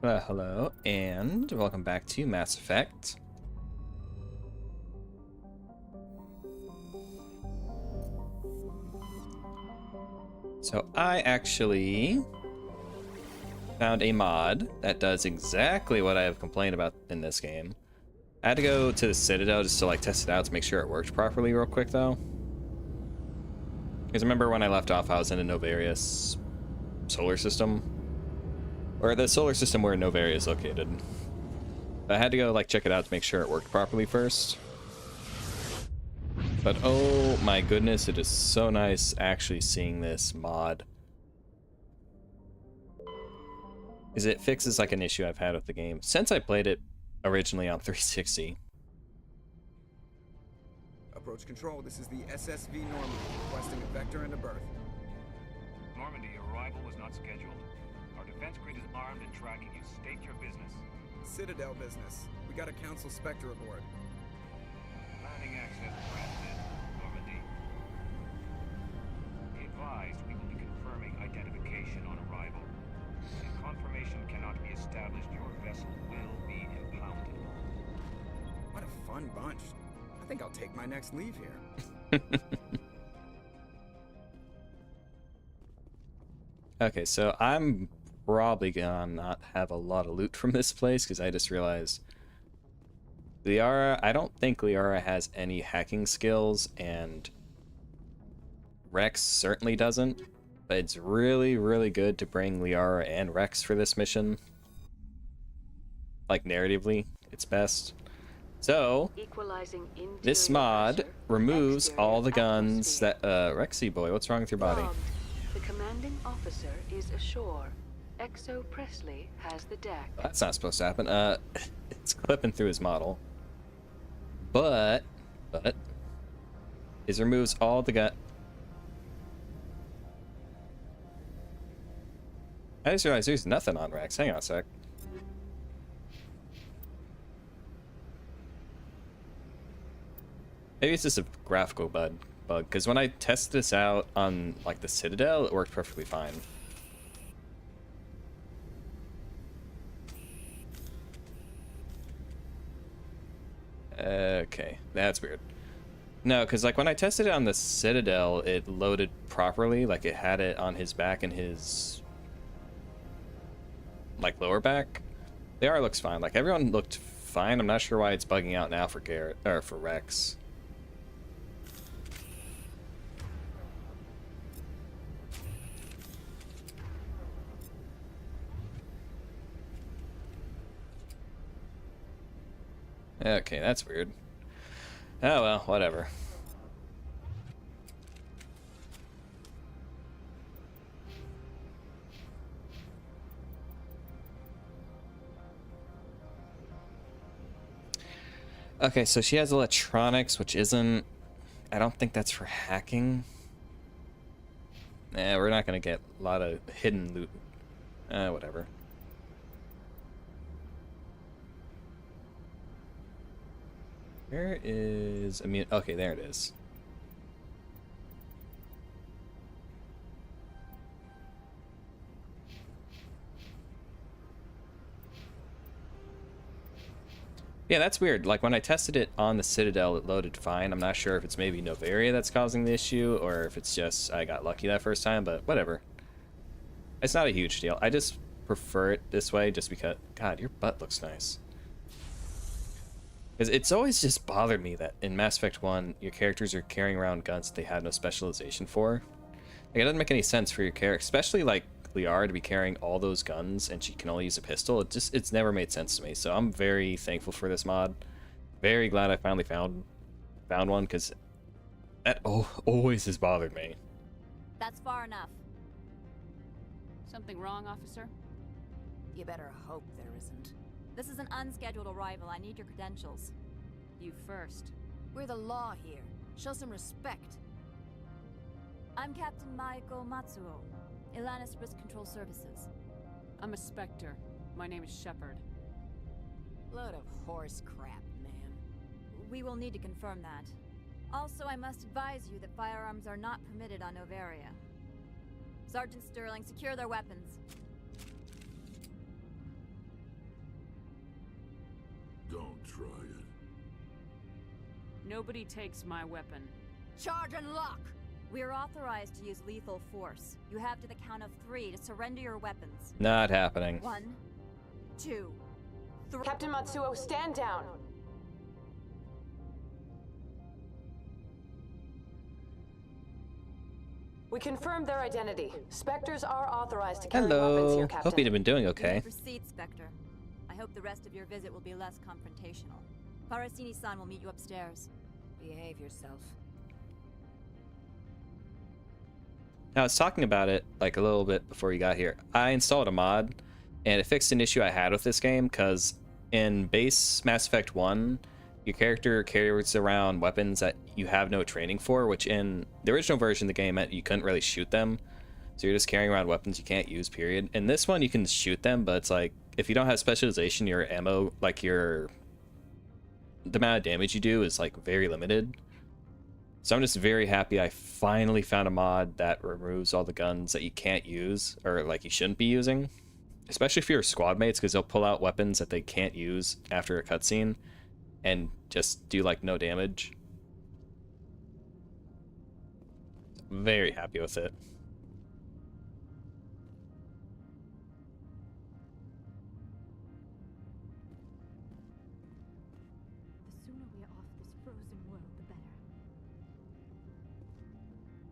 Hello, and welcome back to Mass Effect. So I actually found a mod that does exactly what I have complained about in this game. I had to go to the Citadel just to like test it out to make sure it worked properly real quick though. Because remember when I left off I was in a Noveria solar system? Or the solar system where Noveria is located. I had to go like check it out to make sure it worked properly first. But oh my goodness, it is so nice actually seeing this mod. Because it fixes like an issue I've had with the game since I played it originally on 360. Approach control, this is the SSV Normandy, requesting a vector and a berth. Normandy, your arrival was not scheduled. Our defense grid is armed and tracking you. State your business. Citadel business. We got a Council Spectre aboard. Landing access granted, Normandy. Be advised, we will be confirming identification on arrival. If confirmation cannot be established, your vessel will be impounded. What a fun bunch. I think I'll take my next leave here. Okay, so I'm probably gonna not have a lot of loot from this place because I just realized Liara, I don't think Liara has any hacking skills, and Rex certainly doesn't, but it's really, really good to bring Liara and Rex for this mission. Like, narratively, it's best. So, this mod removes all the guns that, Rexy boy, what's wrong with your body? The commanding officer is ashore. Exo Presley has the deck. That's not supposed to happen. It's clipping through his model. But, it removes all the gun. I just realized there's nothing on Rex. Hang on a sec. Maybe it's just a graphical bug, because when I tested this out on, like, the Citadel, it worked perfectly fine. Okay, that's weird. No, because, like, when I tested it on the Citadel, it loaded properly. Like, it had it on his back and his, like, lower back. The AR looks fine. Like, everyone looked fine. I'm not sure why it's bugging out now for Garrett, or for Rex. Okay, that's weird. Oh well, whatever. Okay, so she has electronics, which isn't... I don't think that's for hacking. Nah, we're not gonna get a lot of hidden loot. Whatever. Where is immune? Okay, there it is. Yeah, that's weird. Like, when I tested it on the Citadel, it loaded fine. I'm not sure if it's maybe Noveria that's causing the issue, or if it's just I got lucky that first time, but whatever. It's not a huge deal. I just prefer it this way just because... God, your butt looks nice. Because it's always just bothered me that in Mass Effect 1, your characters are carrying around guns that they had no specialization for. Like, it doesn't make any sense for your character, especially like Liara, to be carrying all those guns and she can only use a pistol. It's never made sense to me. So I'm very thankful for this mod. Very glad I finally found one, because that always has bothered me. That's far enough. Something wrong, officer? You better hope there isn't. This is an unscheduled arrival. I need your credentials. You first. We're the law here. Show some respect. I'm Captain Maiko Matsuo, Ilanis Risk Control Services. I'm a Spectre. My name is Shepard. Load of horse crap, ma'am. We will need to confirm that. Also, I must advise you that firearms are not permitted on Noveria. Sergeant Sterling, secure their weapons. Don't try it. Nobody takes my weapon. Charge and lock! We are authorized to use lethal force. You have to the count of 3 to surrender your weapons. Not happening. 1, 2, 3. Captain Matsuo, stand down. We confirmed their identity. Spectres are authorized to carry weapons Hello. here, Captain. Hope you've been doing You okay. may proceed, Spectre. I hope the rest of your visit will be less confrontational. Parasini-san will meet you upstairs. Behave yourself. Now, I was talking about it like a little bit before you got here. I installed a mod, and it fixed an issue I had with this game, because in base Mass Effect 1, your character carries around weapons that you have no training for, which in the original version of the game meant you couldn't really shoot them. So you're just carrying around weapons you can't use, period. In this one, you can shoot them, but it's like, if you don't have specialization, your ammo, like the amount of damage you do is like very limited. So I'm just very happy I finally found a mod that removes all the guns that you can't use, or like you shouldn't be using. Especially if you're squad mates, because they'll pull out weapons that they can't use after a cutscene and just do like no damage. Very happy with it. The sooner we are off this frozen world, the better.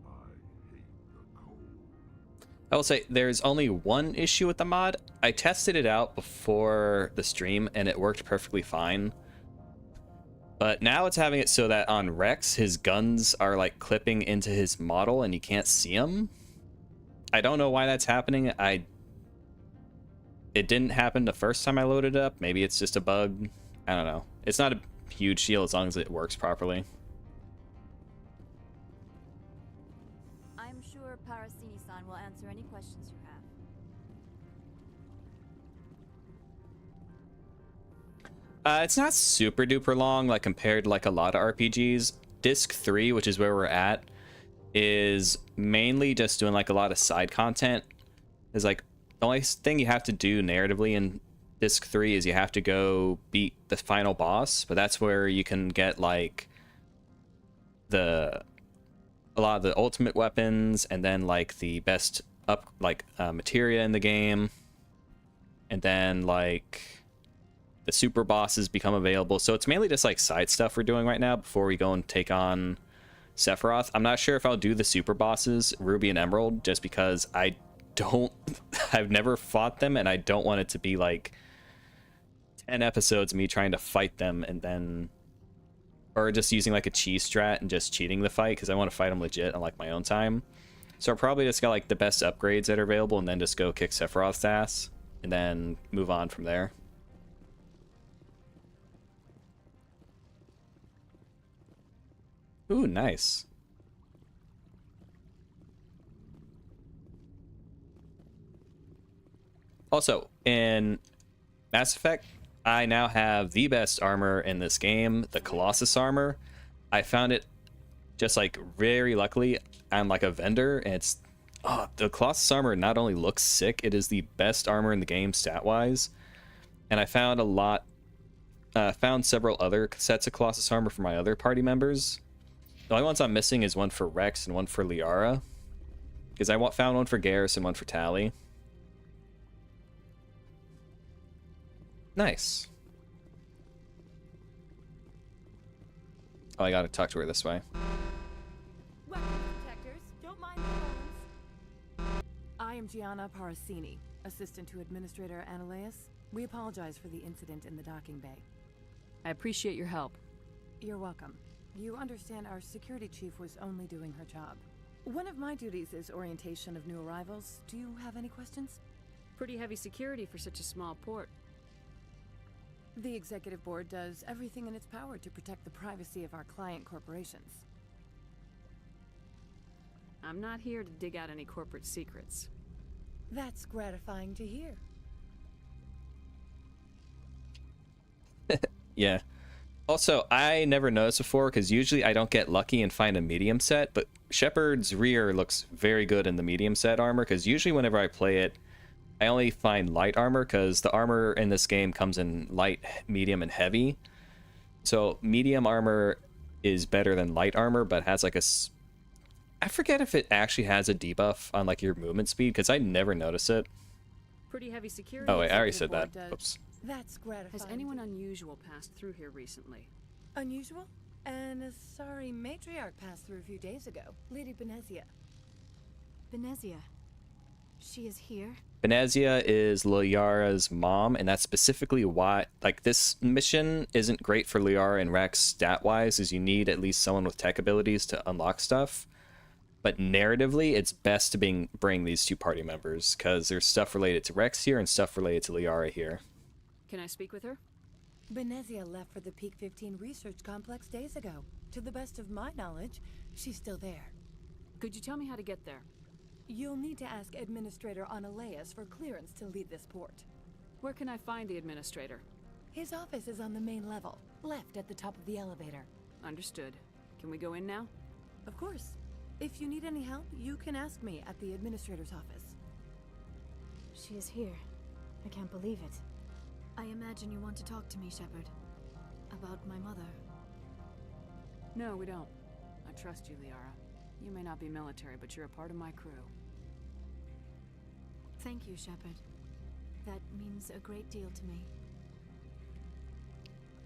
I hate the cold. I will say there's only one issue with the mod. I tested it out before the stream and it worked perfectly fine. But now it's having it so that on Rex, his guns are like clipping into his model and you can't see them. I don't know why that's happening. It didn't happen the first time I loaded it up. Maybe it's just a bug. I don't know. It's not a huge deal as long as it works properly. I'm sure Parasini-san will answer any questions you have. It's not super duper long, like compared to like a lot of RPGs. Disc 3, which is where we're at, is mainly just doing like a lot of side content. Is like the only thing you have to do narratively in Disc 3 is you have to go beat the final boss, but that's where you can get like a lot of the ultimate weapons, and then like the best materia in the game, and then like the super bosses become available. So it's mainly just like side stuff we're doing right now before we go and take on Sephiroth. I'm not sure if I'll do the super bosses, Ruby and Emerald, just because I've never fought them, and I don't want it to be like 10 episodes of me trying to fight them and then, or just using like a cheese strat and just cheating the fight, because I want to fight them legit on like my own time. So I'll probably just got like the best upgrades that are available and then just go kick Sephiroth's ass and then move on from there. Ooh, nice. Also, in Mass Effect, I now have the best armor in this game, the Colossus armor. I found it just like very luckily. I'm like a vendor, and it's the Colossus armor not only looks sick, it is the best armor in the game stat-wise. And I found found several other sets of Colossus armor for my other party members. The only ones I'm missing is one for Rex and one for Liara, because I found one for Garrus and one for Tali. Nice. Oh, I gotta talk to her this way. Weapon protectors, don't mind the phones. I am Gianna Parasini, assistant to Administrator Analeus. We apologize for the incident in the docking bay. I appreciate your help. You're welcome. You understand our security chief was only doing her job. One of my duties is orientation of new arrivals. Do you have any questions? Pretty heavy security for such a small port. The executive board does everything in its power to protect the privacy of our client corporations. I'm not here to dig out any corporate secrets. That's gratifying to hear. Yeah. Also, I never noticed before, because usually I don't get lucky and find a medium set, but Shepard's rear looks very good in the medium set armor, because usually whenever I play it, I only find light armor because the armor in this game comes in light, medium, and heavy. So medium armor is better than light armor, but has like I forget if it actually has a debuff on like your movement speed, because I never notice it. Pretty heavy security. Oh wait, I already said Executive that. Board does. Oops. That's gratifying. Has anyone unusual passed through here recently? Unusual? And a sorry matriarch passed through a few days ago. Lady Benezia. Benezia. She is here? Benezia is Liara's mom, and that's specifically why, like, this mission isn't great for Liara and Rex stat-wise, is you need at least someone with tech abilities to unlock stuff. But narratively, it's best to bring these two party members, because there's stuff related to Rex here and stuff related to Liara here. Can I speak with her? Benezia left for the Peak 15 research complex days ago. To the best of my knowledge, she's still there. Could you tell me how to get there? You'll need to ask Administrator Analeas for clearance to leave this port. Where can I find the administrator? His office is on the main level, left at the top of the elevator. Understood. Can we go in now? Of course. If you need any help, you can ask me at the Administrator's office. She is here. I can't believe it. I imagine you want to talk to me, Shepard. About my mother. No, we don't. I trust you, Liara. You may not be military, but you're a part of my crew. Thank you, Shepard. That means a great deal to me.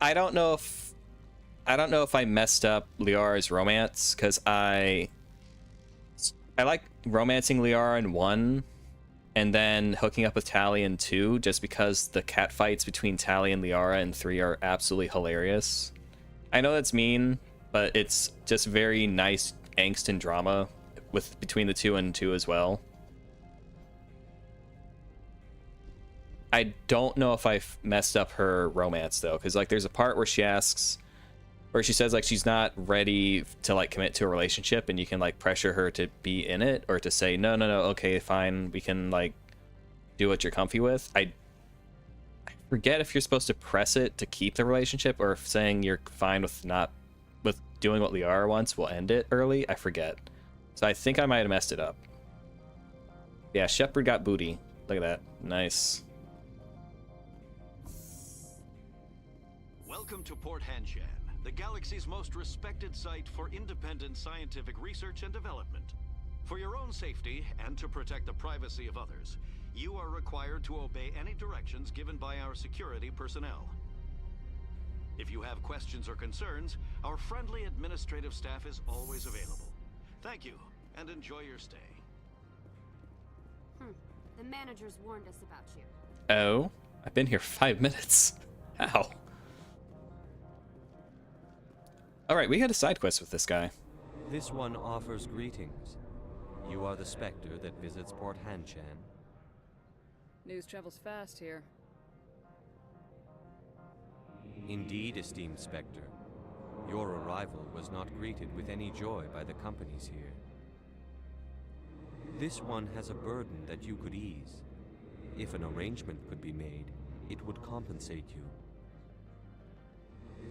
I don't know if I messed up Liara's romance, because I like romancing Liara in 1 and then hooking up with Tali in 2, just because the cat fights between Tali and Liara in 3 are absolutely hilarious. I know that's mean, but it's just very nice angst and drama between the 2 and 2 as well. I don't know if I messed up her romance though, because like there's a part where she says like she's not ready to like commit to a relationship, and you can like pressure her to be in it, or to say no, okay, fine, we can like do what you're comfy with. I forget if you're supposed to press it to keep the relationship, or if saying you're fine with doing what Liara wants will end it early. I forget. So I think I might have messed it up. Yeah, Shepard got booty. Look at that. Nice. Welcome to Port Hanshan, the galaxy's most respected site for independent scientific research and development. For your own safety and to protect the privacy of others, you are required to obey any directions given by our security personnel. If you have questions or concerns, our friendly administrative staff is always available. Thank you, and enjoy your stay. The managers warned us about you. Oh, I've been here 5 minutes. How? Alright, we had a side quest with this guy. This one offers greetings. You are the Spectre that visits Port Hanshan. News travels fast here. Indeed, esteemed Spectre. Your arrival was not greeted with any joy by the companies here. This one has a burden that you could ease. If an arrangement could be made, it would compensate you.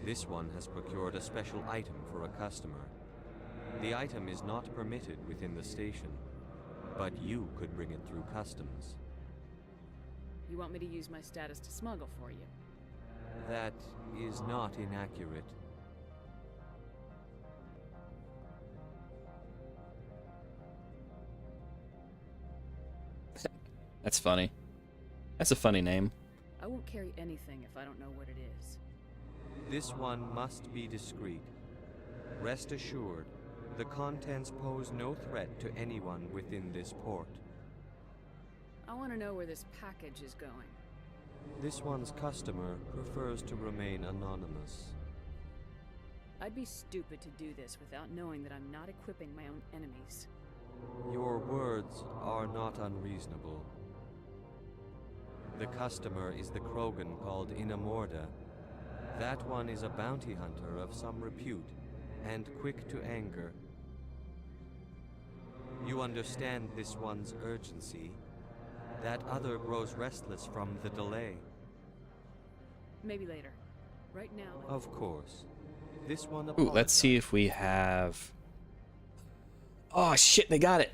This one has procured a special item for a customer. The item is not permitted within the station, but you could bring it through customs. You want me to use my status to smuggle for you? That is not inaccurate. That's funny. That's a funny name. I won't carry anything if I don't know what it is. This one must be discreet. Rest assured, the contents pose no threat to anyone within this port. I want to know where this package is going. This one's customer prefers to remain anonymous. I'd be stupid to do this without knowing that I'm not equipping my own enemies. Your words are not unreasonable. The customer is the Krogan called Inamorda. That one is a bounty hunter of some repute, and quick to anger. You understand this one's urgency. That other grows restless from the delay. Maybe later. Right now. Of course. This one. Ooh, let's see if we have. Oh shit! They got it.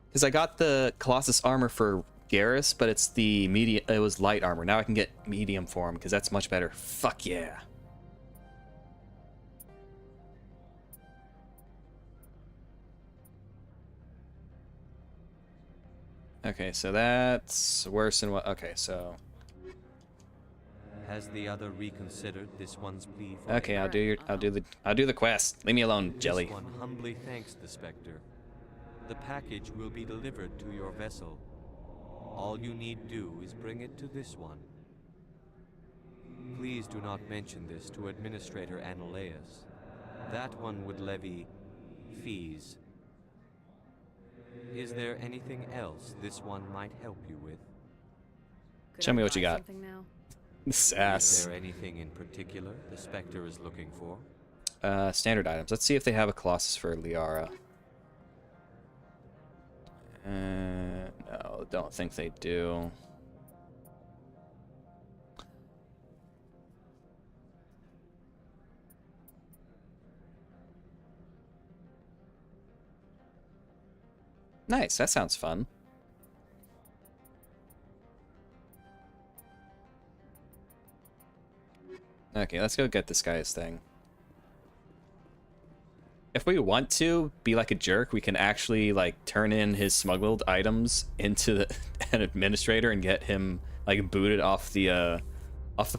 Because I got the Colossus armor for Garrus, but it's the medium. It was light armor. Now I can get medium form because that's much better. Fuck yeah. Okay, so that's worse than what. Okay, so. Has the other reconsidered this one's plea for Okay, aid? I'll do the quest. Leave me alone, Jelly. This one humbly thanks the Spectre. The package will be delivered to your vessel. All you need do is bring it to this one. Please do not mention this to Administrator Analaeus. That one would levy fees. Is there anything else this one might help you with? Show me what you got. Something now? Sass. Is there anything in particular the Spectre is looking for? Standard items. Let's see if they have a Colossus for Liara. No, don't think they do. Nice, that sounds fun. Okay, let's go get this guy's thing. If we want to be like a jerk, we can actually like turn in his smuggled items into an administrator and get him like booted off the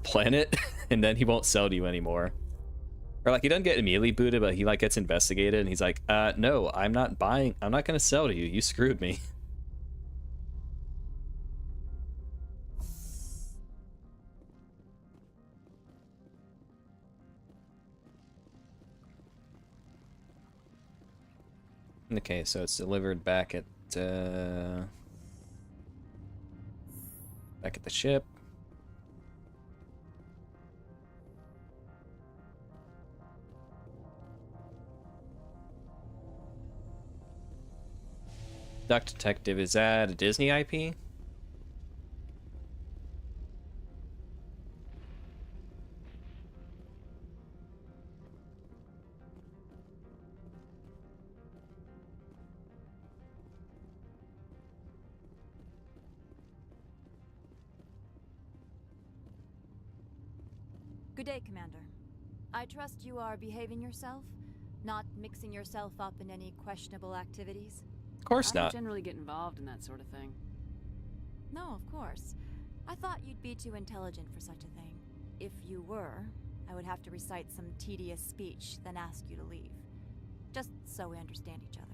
planet, and then he won't sell to you anymore. Or like he doesn't get immediately booted, but he like gets investigated, and he's like, no, I'm not buying. I'm not gonna sell to you. You screwed me. Okay, so it's delivered back at the ship. Duck Detective, is that a Disney IP? Good day, Commander. I trust you are behaving yourself, not mixing yourself up in any questionable activities? Of course I don't not. generally get involved in that sort of thing. No, of course. I thought you'd be too intelligent for such a thing. If you were, I would have to recite some tedious speech, then ask you to leave. Just so we understand each other.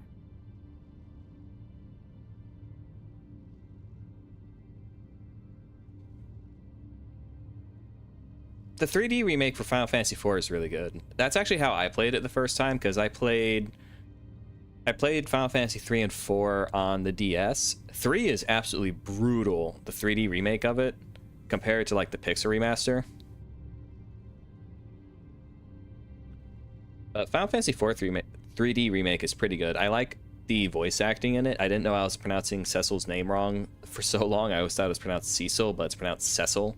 The 3D remake for Final Fantasy IV is really good. That's actually how I played it the first time, because I played Final Fantasy 3 and 4 on the DS. 3 is absolutely brutal, the 3D remake of it, compared to like the Pixel remaster. Final Fantasy IV 3D remake is pretty good. I like the voice acting in it. I didn't know I was pronouncing Cecil's name wrong for so long. I always thought it was pronounced Cecil, but it's pronounced Cecil.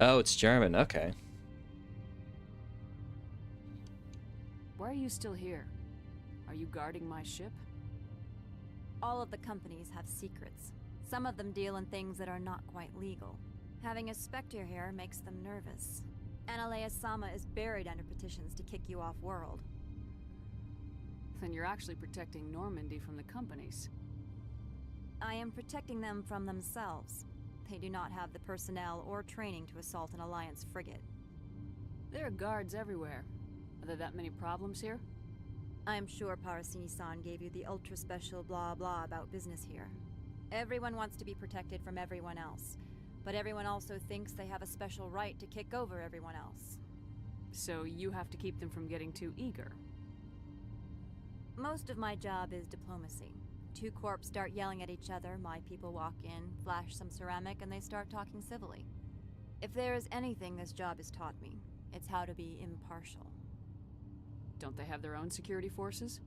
Oh, it's German. Okay. Why are you still here? Are you guarding my ship? All of the companies have secrets. Some of them deal in things that are not quite legal. Having a Spectre here makes them nervous. Analaeus-sama is buried under petitions to kick you off-world. Then you're actually protecting Normandy from the companies. I am protecting them from themselves. They do not have the personnel or training to assault an Alliance frigate. There are guards everywhere. Are there that many problems here? I am sure Parasini-san gave you the ultra-special blah-blah about business here. Everyone wants to be protected from everyone else, but everyone also thinks they have a special right to kick over everyone else. So you have to keep them from getting too eager. Most of my job is diplomacy. Two corps start yelling at each other, my people walk in, flash some ceramic, and they start talking civilly. If there is anything this job has taught me, it's how to be impartial. Don't they have their own security forces?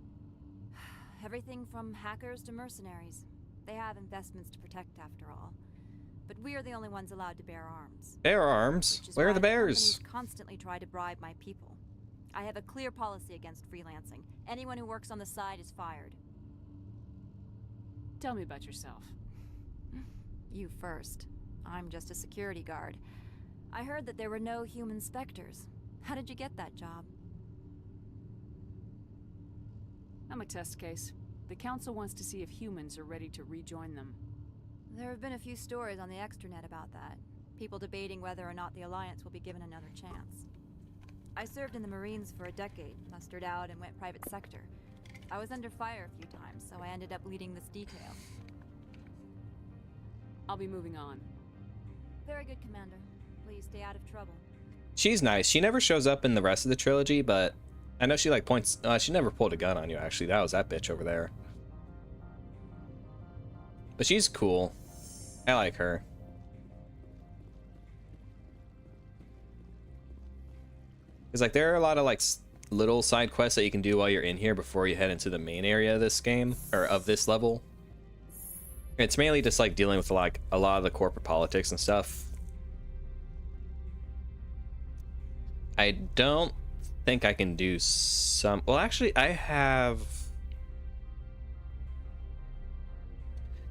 Everything from hackers to mercenaries. They have investments to protect, after all. But we are the only ones allowed to bear arms. Bear arms? Where are the bears? Companies constantly try to bribe my people. I have a clear policy against freelancing. Anyone who works on the side is fired. Tell me about yourself. You first. I'm just a security guard. I heard that there were no human specters. How did you get that job? I'm a test case. The Council wants to see if humans are ready to rejoin them. There have been a few stories on the extranet about that. People debating whether or not the Alliance will be given another chance. I served in the Marines for a decade, mustered out and went private sector. I was under fire a few times, so I ended up leading this detail. I'll be moving on. Very good, Commander. Please stay out of trouble. She's nice. She never shows up in the rest of the trilogy, but I know she like points. She never pulled a gun on you. Actually, that was that bitch over there. But she's cool. I like her. Because like there are a lot of like little side quests that you can do while you're in here before you head into the main area of this game or of this level. It's mainly just like dealing with like a lot of the corporate politics and stuff. I don't think I can do some. Well, actually, I have.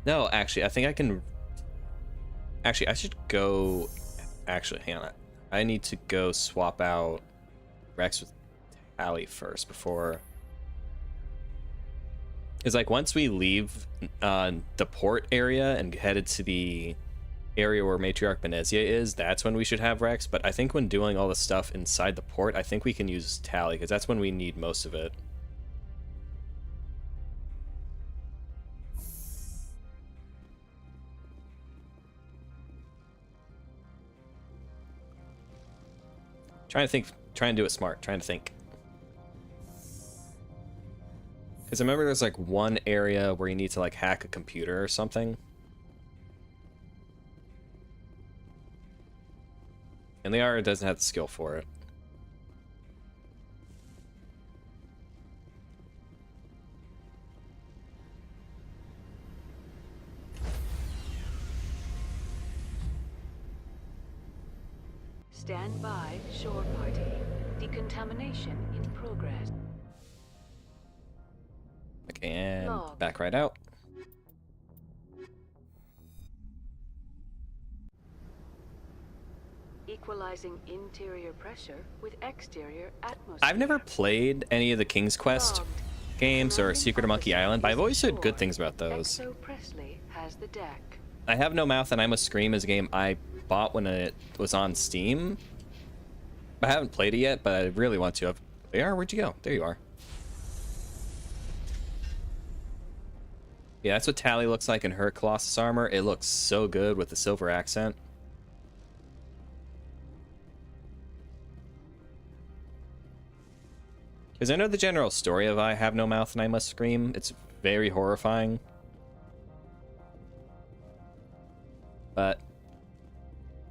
No, actually, I think I can. Actually, I should go. Actually, hang on. I need to go swap out Rex with Tally first before. It's like once we leave the port area and headed to the area where Matriarch Benezia is, that's when we should have Rex. But I think when doing all the stuff inside the port, I think we can use Tally because that's when we need most of it. Trying to think, trying to do it smart, trying to think. Because I remember there's like one area where you need to like hack a computer or something. And Liara doesn't have the skill for it. Stand by, shore party. Decontamination in progress. Okay, and Log. back right out. Equalizing interior pressure with exterior atmosphere. I've never played any of the King's Quest Logged. games or Commanding Secret of Monkey officer Island, but I've always is heard good ashore. things about those. XO Presley has the deck. I Have No Mouth and I Must Scream is a game I bought when it was on Steam. I haven't played it yet, but I really want to. They are? Where'd you go? There you are. Yeah, that's what Tally looks like in her Colossus armor. It looks so good with the silver accent. Because I know the general story of I Have No Mouth and I Must Scream. It's very horrifying. But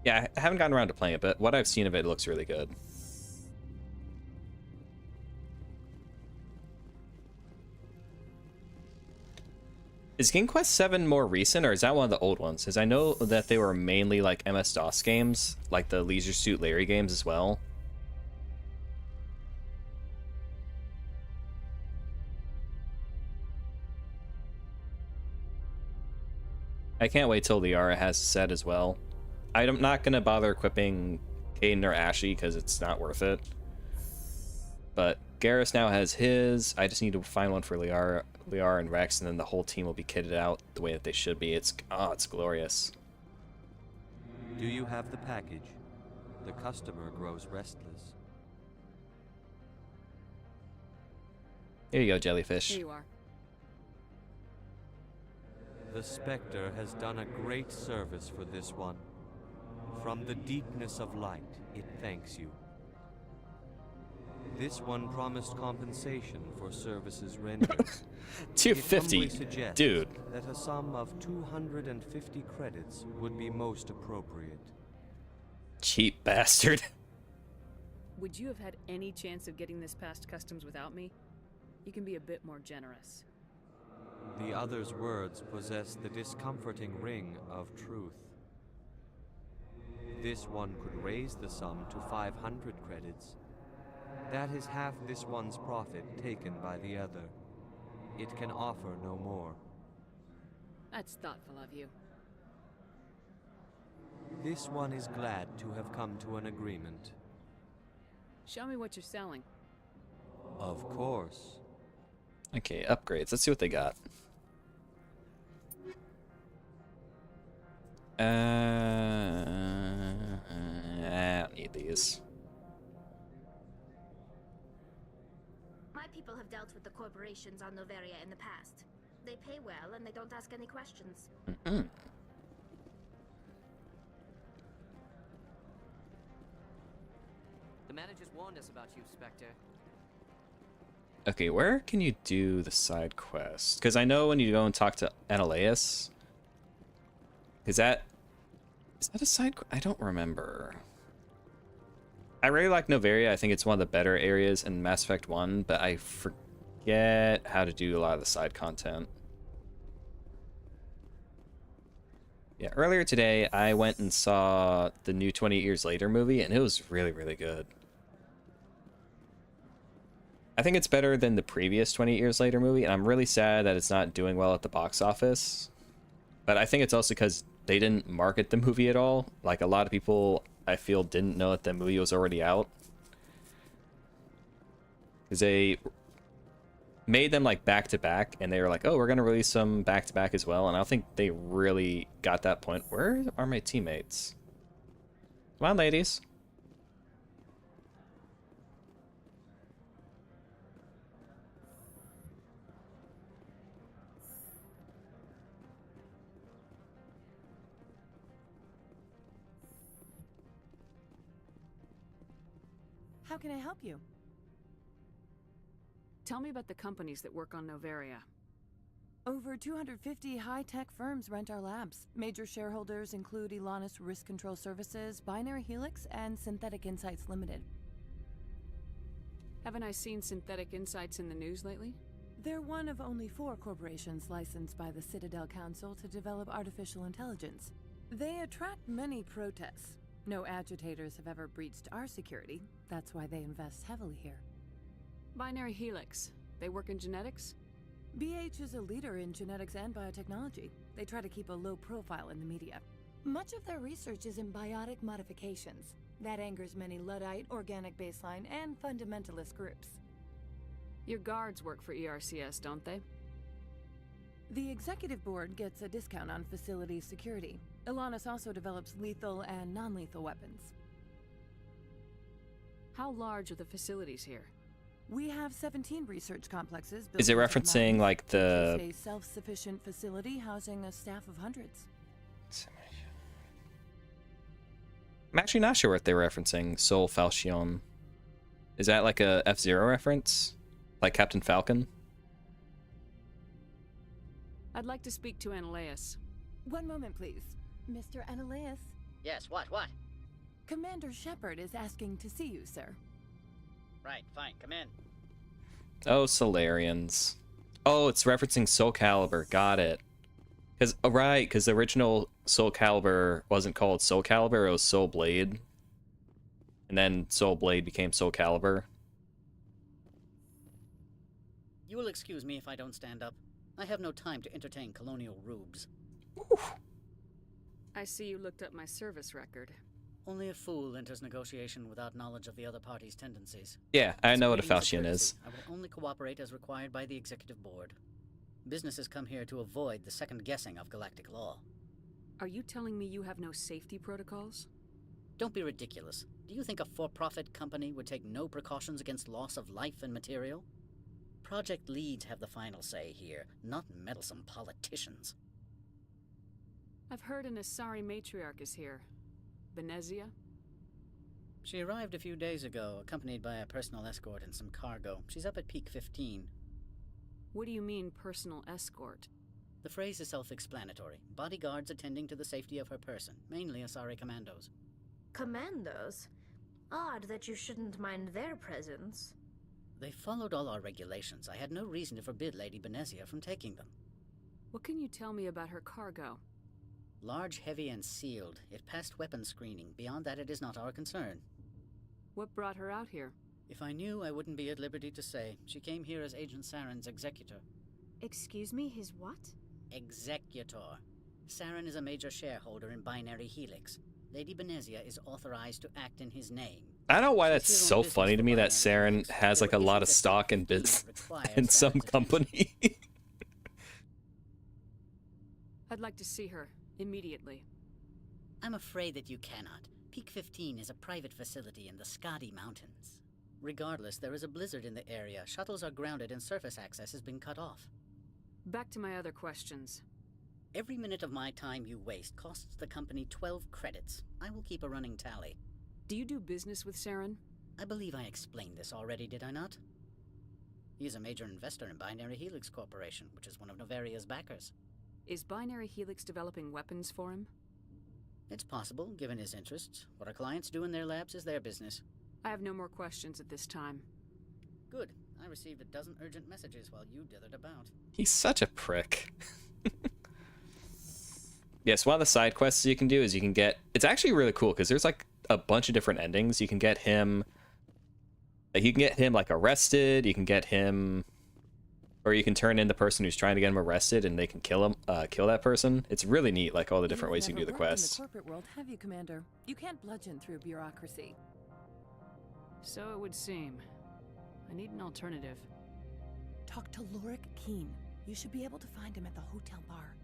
yeah, I haven't gotten around to playing it, but what I've seen of it looks really good. Is King Quest 7 more recent, or is that one of the old ones? Because I know that they were mainly like MS-DOS games, like the Leisure Suit Larry games as well. I can't wait till Liara has a set as well. I'm not going to bother equipping Caden or Ashy because it's not worth it. But Garrus now has his. I just need to find one for Liara and Rex, and then the whole team will be kitted out the way that they should be. It's glorious. Do you have the package? The customer grows restless. Here you go, jellyfish. Here you are. The Spectre has done a great service for this one. From the deepness of light, it thanks you. This one promised compensation for services rendered. 250, dude. That a sum of 250 credits would be most appropriate. Cheap bastard. Would you have had any chance of getting this past customs without me? You can be a bit more generous. The other's words possess the discomforting ring of truth. This one could raise the sum to 500 credits. That is half this one's profit taken by the other. It can offer no more. That's thoughtful of you. This one is glad to have come to an agreement. Show me what you're selling. Of course. Okay, upgrades. Let's see what they got. I don't need these. My people have dealt with the corporations on Noveria in the past. They pay well and they don't ask any questions. Mm-mm. The managers warned us about you, Spectre. Okay, where can you do the side quest? Because I know when you go and talk to Analeas, is that a side quest? I don't remember. I really like Noveria. I think it's one of the better areas in Mass Effect 1, but I forget how to do a lot of the side content. Yeah, earlier today, I went and saw the new 20 Years Later movie, and it was really, really good. I think it's better than the previous 20 Years Later movie, and I'm really sad that it's not doing well at the box office. But I think it's also because they didn't market the movie at all. Like, a lot of people, I feel, didn't know that the movie was already out. Because they made them, like, back-to-back, and they were like, oh, we're going to release some back-to-back as well. And I don't think they really got that point. Where are my teammates? Come on, ladies. How can I help you? Tell me about the companies that work on Noveria. Over 250 high-tech firms rent our labs. Major shareholders include Elanus Risk Control Services, Binary Helix, and Synthetic Insights Limited. Haven't I seen Synthetic Insights in the news lately? They're one of only 4 corporations licensed by the Citadel Council to develop artificial intelligence. They attract many protests. No agitators have ever breached our security. That's why they invest heavily here. Binary Helix. They work in genetics? BH is a leader in genetics and biotechnology. They try to keep a low profile in the media. Much of their research is in biotic modifications. That angers many Luddite, organic baseline, and fundamentalist groups. Your guards work for ERCS, don't they? The executive board gets a discount on facility security. Elanus also develops lethal and non-lethal weapons. How large are the facilities here? We have 17 research complexes. Is it referencing like the... a self-sufficient facility housing a staff of hundreds. I'm actually not sure what they're referencing. Sol Falchion. Is that like a F-Zero reference? Like Captain Falcon? I'd like to speak to Analeas. One moment, please. Mr. Analeas? Yes, what? Commander Shepard is asking to see you, sir. Right, fine, come in. Oh, Solarians. Oh, it's referencing Soul Calibur. Got it. Because the original Soul Calibur wasn't called Soul Calibur, it was Soul Blade. And then Soul Blade became Soul Calibur. You will excuse me if I don't stand up. I have no time to entertain colonial rubes. Oof. I see you looked up my service record. Only a fool enters negotiation without knowledge of the other party's tendencies. Yeah, I know what a As Falchion is. I will only cooperate as required by the executive board. Businesses come here to avoid the second guessing of galactic law. Are you telling me you have no safety protocols? Don't be ridiculous. Do you think a for-profit company would take no precautions against loss of life and material? Project leads have the final say here, not meddlesome politicians. I've heard an Asari matriarch is here. Venezia? She arrived a few days ago, accompanied by a personal escort and some cargo. She's up at Peak 15. What do you mean, personal escort? The phrase is self-explanatory. Bodyguards attending to the safety of her person, mainly Asari commandos. Commandos? Odd that you shouldn't mind their presence. They followed all our regulations. I had no reason to forbid Lady Benezia from taking them. What can you tell me about her cargo? Large, heavy, and sealed. It passed weapons screening. Beyond that, it is not our concern. What brought her out here? If I knew, I wouldn't be at liberty to say. She came here as Agent Saren's executor. Excuse me, his what? executor. Saren is a major shareholder in Binary Helix. Lady Benezia is authorized to act in his name. I don't know why that's She's here on so business funny to for me that Binary Saren Helix. has like a There lot of isn't stock in fee business that requires in some Saren's company. I'd like to see her immediately. I'm afraid that you cannot. Peak 15 is a private facility in the Skadi Mountains. Regardless, there is a blizzard in the area. Shuttles are grounded and surface access has been cut off. Back to my other questions. Every minute of my time you waste costs the company 12 credits. I will keep a running tally. Do you do business with Saren? I believe I explained this already, did I not? He is a major investor in Binary Helix Corporation, which is one of Noveria's backers. Is Binary Helix developing weapons for him? It's possible, given his interests. What our clients do in their labs is their business. I have no more questions at this time. Good. I received a dozen urgent messages while you dithered about. He's such a prick. Yes, one of the side quests you can do is you can get... It's actually really cool because there's like a bunch of different endings. You can get him... You can get him like arrested. You can get him... Or you can turn in the person who's trying to get him arrested and they can kill him, kill that person. It's really neat, like all the different ways you can do the quests. In the corporate world, have you, Commander? You can't bludgeon through bureaucracy. So it would seem. I need an alternative. Talk to Lorik Keen. You should be able to find him at the hotel bar.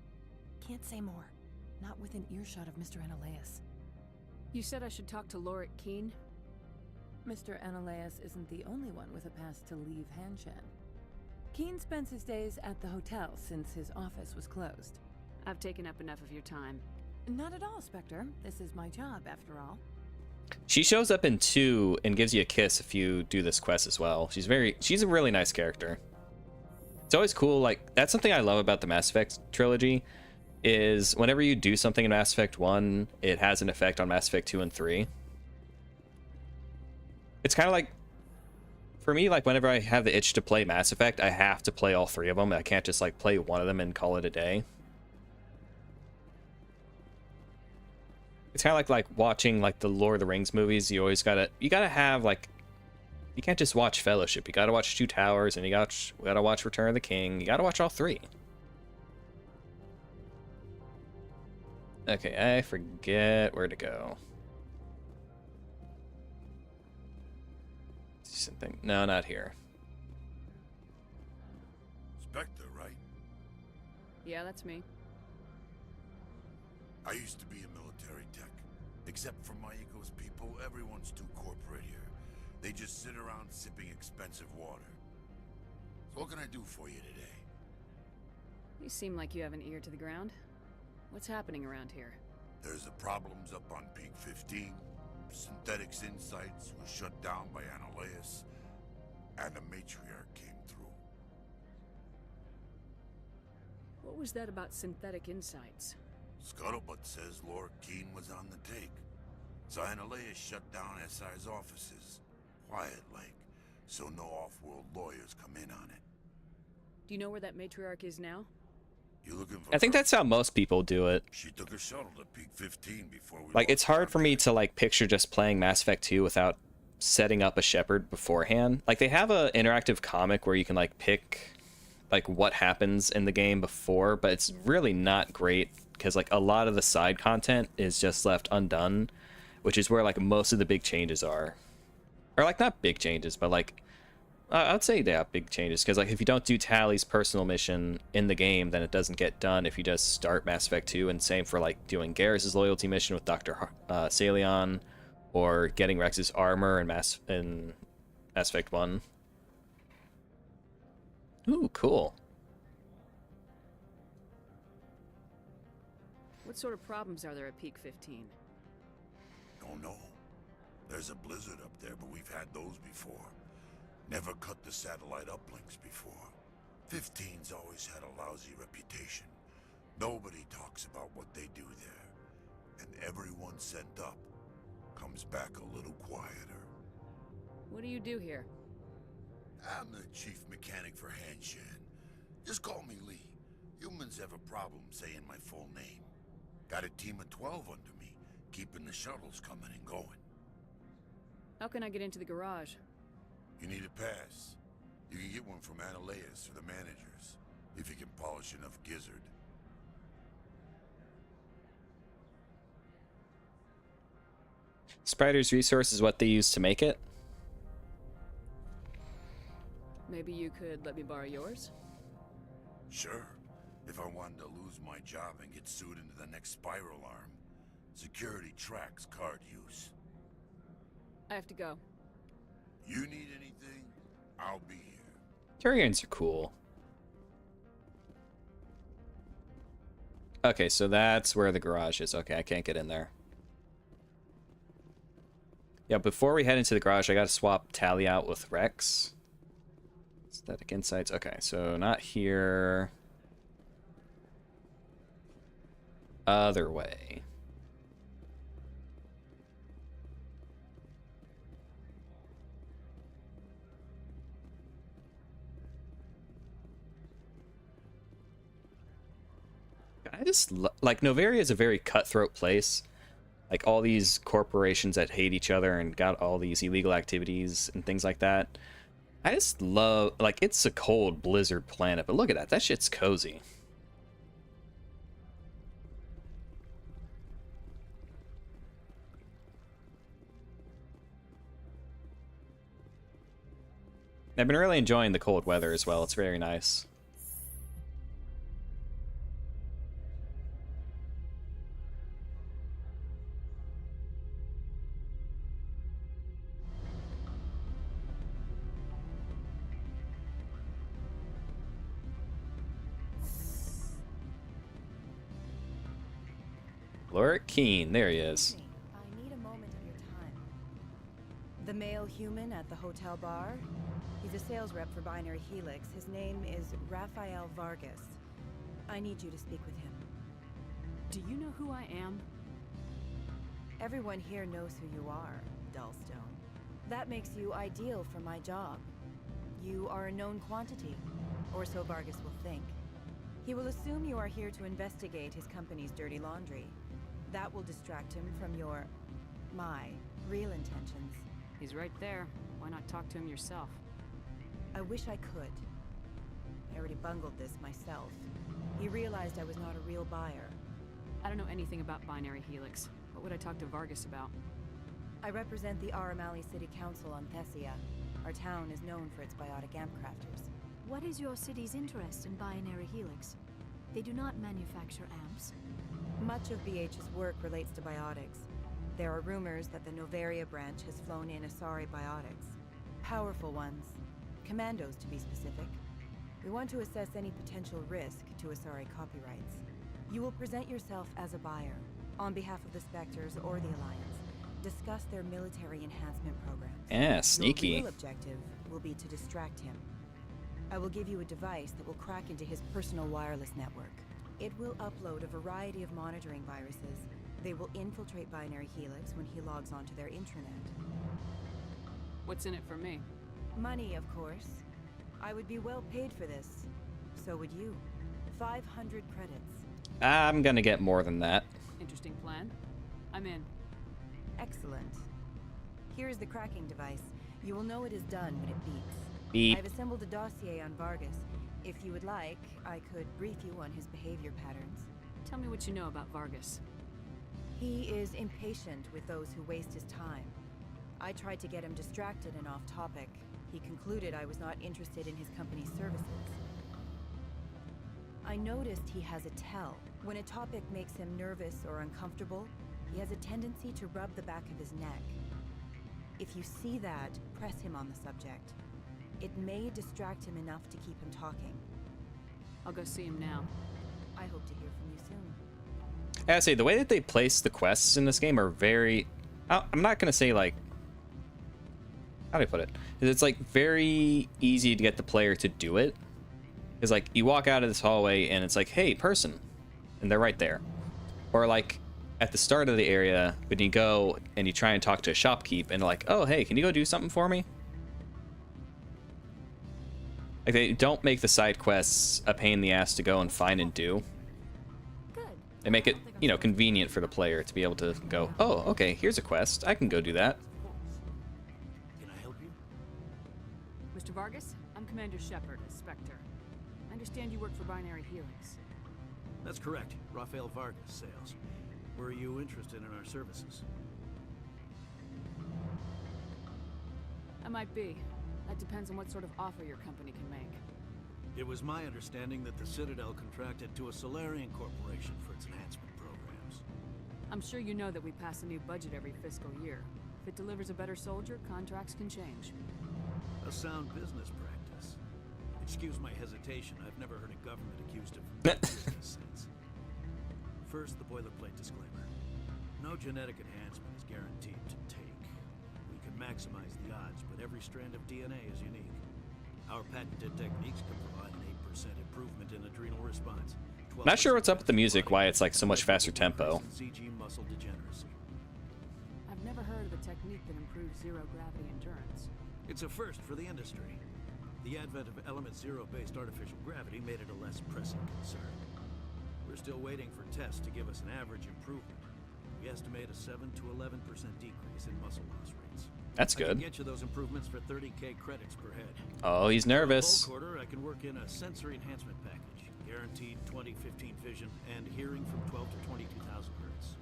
Can't say more. Not within earshot of Mr. Analaeus. You said I should talk to Lorik Keen? Mr. Analaeus isn't the only one with a pass to leave Hanshan. Keen spends his days at the hotel since his office was closed. I've taken up enough of your time. Not at all, Spectre. This is my job, after all. She shows up in 2 and gives you a kiss if you do this quest as well. She's a really nice character. It's always cool, like, that's something I love about the Mass Effect trilogy, is whenever you do something in Mass Effect 1, it has an effect on Mass Effect 2 and 3. It's kind of like, for me, like, whenever I have the itch to play Mass Effect, I have to play all 3 of them. I can't just, like, play one of them and call it a day. It's kind of like watching, like, the Lord of the Rings movies. You gotta have, like, you can't just watch Fellowship. You gotta watch Two Towers, and you gotta watch Return of the King. You gotta watch all 3. Okay, I forget where to go. Something. No, not here. Spectre, right? Yeah, that's me. I used to be a military tech. Except for my ego's people, everyone's too corporate here. They just sit around sipping expensive water. So what can I do for you today? You seem like you have an ear to the ground. What's happening around here? There's the problems up on Peak 15. Synthetics Insights was shut down by Analaeus, and a matriarch came through. What was that about Synthetic Insights? Scuttlebutt says Lord Keen was on the take. So Analaeus shut down SI's offices. Quiet-like, so no off-world lawyers come in on it. Do you know where that matriarch is now? You looking for I think that's how most people do it. She took a shuttle to Peak 15 before we... Like, it's hard for me to, like, picture just playing Mass Effect 2 without setting up a Shepard beforehand. Like, they have a interactive comic where you can, like, pick, like, what happens in the game before, but it's really not great because, like, a lot of the side content is just left undone, which is where, like, most of the big changes are. Or, like, not big changes, but, like, I'd say they have big changes, because, like, if you don't do Tally's personal mission in the game, then it doesn't get done if you just start Mass Effect 2, and same for, like, doing Garrus' loyalty mission with Dr. Salion, or getting Rex's armor in Mass Effect 1. Ooh, cool. What sort of problems are there at Peak 15? Don't know. There's a blizzard up there, but we've had those before. Never cut the satellite uplinks before. 15's always had a lousy reputation. Nobody talks about what they do there. And everyone sent up comes back a little quieter. What do you do here? I'm the chief mechanic for Hanshan. Just call me Lee. Humans have a problem saying my full name. Got a team of 12 under me, keeping the shuttles coming and going. How can I get into the garage? You need a pass. You can get one from Analaeus or the managers, if you can polish enough gizzard. Spider's resource is what they use to make it. Maybe you could let me borrow yours? Sure. If I wanted to lose my job and get sued into the next spiral arm. Security tracks card use. I have to go. You need anything? I'll be here. Turians are cool. Okay, so that's where the garage is. Okay, I can't get in there. Yeah, before we head into the garage, I gotta swap Tally out with Rex. Aesthetic insights. Okay, so not here. Other way. I just like Noveria is a very cutthroat place. Like all these corporations that hate each other and got all these illegal activities and things like that. I just love, like, it's a cold blizzard planet, but look at that. That shit's cozy. I've been really enjoying the cold weather as well. It's very nice. Lord Keen, there he is. I need a moment of your time. The male human at the hotel bar? He's a sales rep for Binary Helix. His name is Rafael Vargas. I need you to speak with him. Do you know who I am? Everyone here knows who you are, Dullstone. That makes you ideal for my job. You are a known quantity, or so Vargas will think. He will assume you are here to investigate his company's dirty laundry. That will distract him from my real intentions. He's right there. Why not talk to him yourself? I wish I could. I already bungled this myself. He realized I was not a real buyer. I don't know anything about Binary Helix. What would I talk to Vargas about? I represent the Aramali City Council on Thessia. Our town is known for its biotic amp crafters. What is your city's interest in Binary Helix? They do not manufacture amps. Much of BH's work relates to biotics. There are rumors that the Noveria branch has flown in Asari biotics. Powerful ones. Commandos, to be specific. We want to assess any potential risk to Asari copyrights. You will present yourself as a buyer, on behalf of the Spectres or the Alliance. Discuss their military enhancement programs. Yeah, sneaky. Your real objective will be to distract him. I will give you a device that will crack into his personal wireless network. It will upload a variety of monitoring viruses. They will infiltrate Binary Helix when he logs onto their intranet. What's in it for me? Money, of course. I would be well paid for this. So would you. 500 credits. I'm gonna get more than that. Interesting plan. I'm in. Excellent. Here is the cracking device. You will know it is done when it beeps. Beep. I've assembled a dossier on Vargas. If you would like, I could brief you on his behavior patterns. Tell me what you know about Vargas. He is impatient with those who waste his time. I tried to get him distracted and off topic. He concluded I was not interested in his company's services. I noticed he has a tell. When a topic makes him nervous or uncomfortable, he has a tendency to rub the back of his neck. If you see that, press him on the subject. It may distract him enough to keep him talking. I'll go see him now. I hope to hear from you soon. I gotta say, the way that they place the quests in this game are very... I'm not gonna say, like... How do I put it? It's, like, very easy to get the player to do it. It's like, you walk out of this hallway and it's like, hey, person. And they're right there. Or, like, at the start of the area, when you go and you try and talk to a shopkeep and they're like, oh, hey, can you go do something for me? Like, they don't make the side quests a pain in the ass to go and find and do. They make it, you know, convenient for the player to be able to go, oh, okay, here's a quest. I can go do that. Can I help you? Mr. Vargas, I'm Commander Shepard, a Spectre. I understand you work for Binary Helix. That's correct. Rafael Vargas, sales. Were you interested in our services? That might be. That depends on what sort of offer your company can make. It was my understanding that the Citadel contracted to a Solarian corporation for its enhancement programs. I'm sure you know that we pass a new budget every fiscal year. If it delivers a better soldier, contracts can change. A sound business practice. Excuse my hesitation, I've never heard a government accused of business sense. First, the boilerplate disclaimer. No genetic enhancement is guaranteed to take. We can maximize the odds, but every strand of DNA is unique. Our patented techniques can provide an 8% improvement in adrenal response. Not sure what's up with the music, why it's like so much faster tempo. CG muscle degeneracy. I've never heard of a technique that improves zero-gravity endurance. It's a first for the industry. The advent of element zero-based artificial gravity made it a less pressing concern. We're still waiting for tests to give us an average improvement. We estimate a 7 to 11% decrease in muscle loss rates. That's I good. can get you those improvements for 30k credits per head. Oh, he's nervous. For a bulk order, I can work in a sensory enhancement package, guaranteed 20/15 vision and hearing from 12 to 22,000 hertz.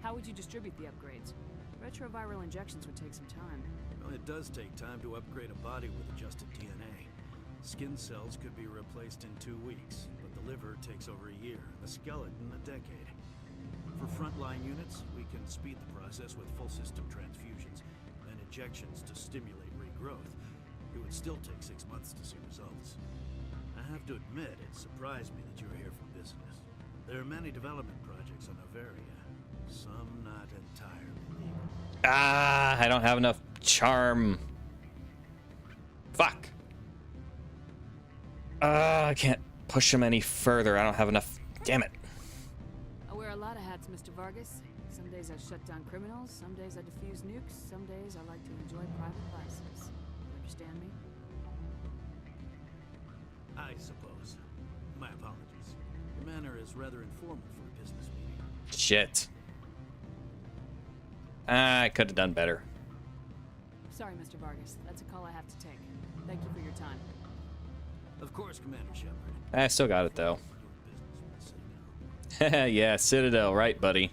How would you distribute the upgrades? Retroviral injections would take some time. Well, it does take time to upgrade a body with adjusted DNA. Skin cells could be replaced in 2 weeks, but the liver takes over a year, and the skeleton a decade. For frontline units, we can speed the process with full system transfusions and injections to stimulate regrowth. It would still take 6 months to see results. I have to admit, it surprised me that you were here for business. There are many development projects on Noveria, some not entirely legal. Ah, I don't have enough charm. Fuck. I can't push him any further. I don't have enough. Damn it. I wear a lot of hats, Mr. Vargas. Some days I shut down criminals, some days I defuse nukes, some days I like to enjoy private vices. You understand me? I suppose. My apologies. Your manner is rather informal for a business meeting. Shit. I could have done better. Sorry, Mr. Vargas. That's a call I have to take. Thank you for your time. Of course, Commander Shepard. I still got it, though. Yeah, Citadel, right, buddy?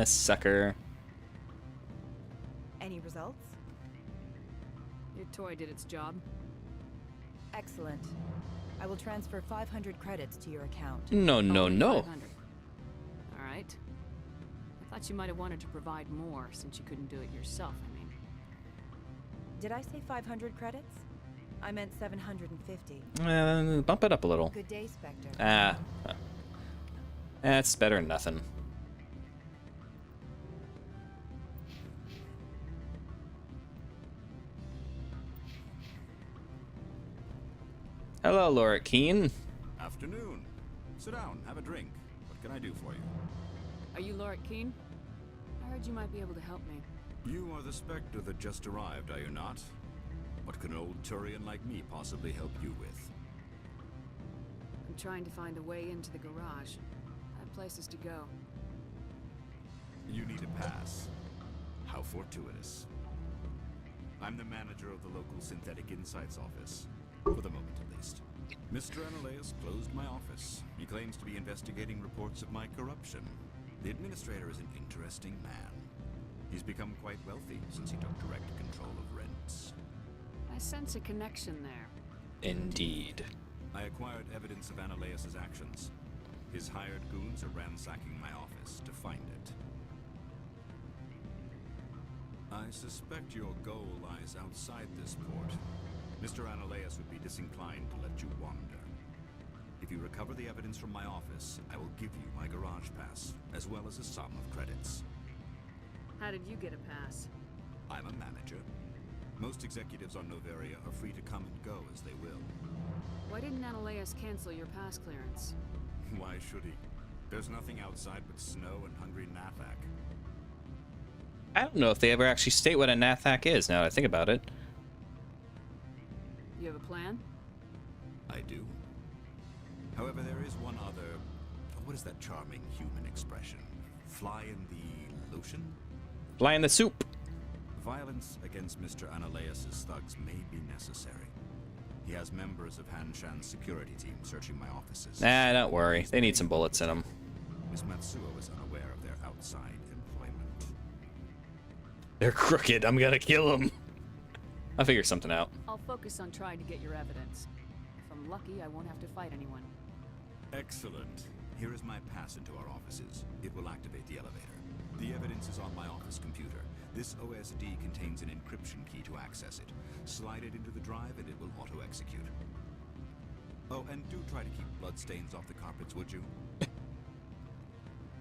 Sucker. Any results? Your toy did its job. Excellent. I will transfer 500 credits to your account. No. All right. I thought you might have wanted to provide more since you couldn't do it yourself, I mean. Did I say 500 credits? I meant 750. Bump it up a little. Good day, Spectre. That's better than nothing. Hello, Laura Keen. Afternoon. Sit down, have a drink. What can I do for you? Are you Laura Keen? I heard you might be able to help me. You are the Spectre that just arrived, are you not? What can an old Turian like me possibly help you with? I'm trying to find a way into the garage. I have places to go. You need a pass. How fortuitous. I'm the manager of the local Synthetic Insights office. For the moment, at least. Mr. Analaeus closed my office. He claims to be investigating reports of my corruption. The administrator is an interesting man. He's become quite wealthy since he took direct control of rents. I sense a connection there. Indeed. I acquired evidence of Analaeus' actions. His hired goons are ransacking my office to find it. I suspect your goal lies outside this port. Mr. Analaeus would be disinclined to let you wander. If you recover the evidence from my office, I will give you my garage pass, as well as a sum of credits. How did you get a pass? I'm a manager. Most executives on Noveria are free to come and go as they will. Why didn't Analaeus cancel your pass clearance? Why should he? There's nothing outside but snow and hungry Nathak. I don't know if they ever actually state what a Nathak is, now that I think about it. You have a plan? I do. However, there is one other... What is that charming human expression? Fly in the lotion? Fly in the soup. Violence against Mr. Analaeus' thugs may be necessary. He has members of Hanshan's security team searching my offices. Nah, don't worry. They need some bullets in them. Miss Matsuo is unaware of their outside employment. They're crooked. I'm gonna kill them. I'll figure something out. I'll focus on trying to get your evidence. If I'm lucky, I won't have to fight anyone. Excellent. Here is my pass into our offices. It will activate the elevator. The evidence is on my office computer. This OSD contains an encryption key to access it. Slide it into the drive and it will auto-execute. Oh, and do try to keep bloodstains off the carpets, would you?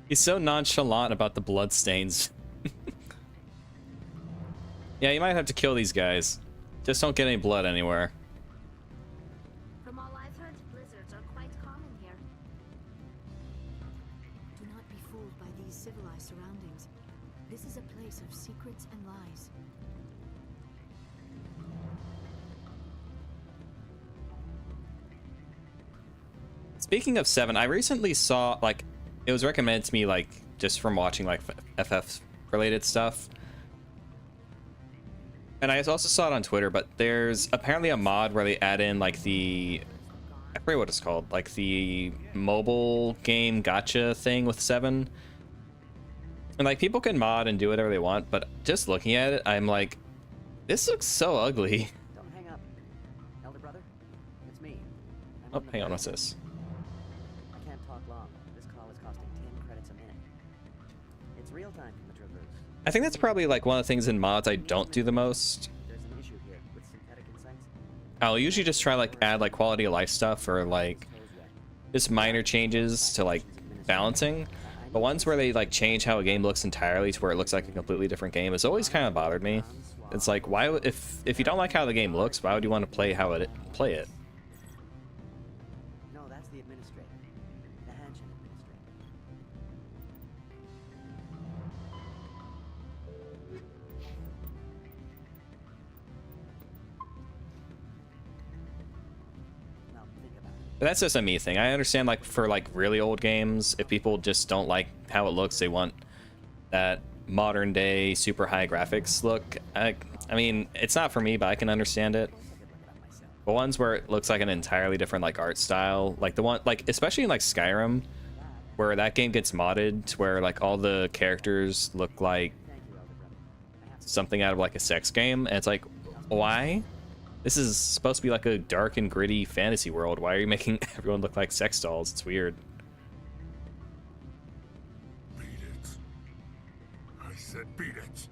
He's so nonchalant about the bloodstains. Yeah, you might have to kill these guys. Just don't get any blood anywhere. From all I've heard, blizzards are quite common here. Do not be fooled by these civilized surroundings. This is a place of secrets and lies. Speaking of 7, I recently saw, like, it was recommended to me, like, just from watching, like, FF-related stuff. And I also saw it on Twitter, but there's apparently a mod where they add in, like, I forget what it's called, like, the mobile game gacha thing with 7. And, like, people can mod and do whatever they want, but just looking at it, I'm like, this looks so ugly. Don't hang up. Elder brother, it's me. Oh, hang on, what's this? I can't talk long. This call is costing 10 credits a minute. It's real time from the Traverse. I think that's probably, like, one of the things in mods I don't do the most. There's an issue here with synthetic insights. I'll usually just try, like, add, like, quality of life stuff or, like, just minor changes to, like, balancing. But ones where they, like, change how a game looks entirely to where it looks like a completely different game has always kind of bothered me. It's like, why would, if you don't like how the game looks, why would you want to play how it play it? No, that's the administrator. The Hanshin administrator. Now think about it. But that's just a me thing. I understand, like, for, like, really old games, if people just don't like how it looks, they want that modern day super high graphics look. I mean, it's not for me, but I can understand it. But ones where it looks like an entirely different, like, art style, like the one, like, especially in, like, Skyrim, where that game gets modded to where, like, all the characters look like something out of, like, a sex game, and it's like, why? This is supposed to be like a dark and gritty fantasy world. Why are you making everyone look like sex dolls? It's weird. Beat it. I said beat it.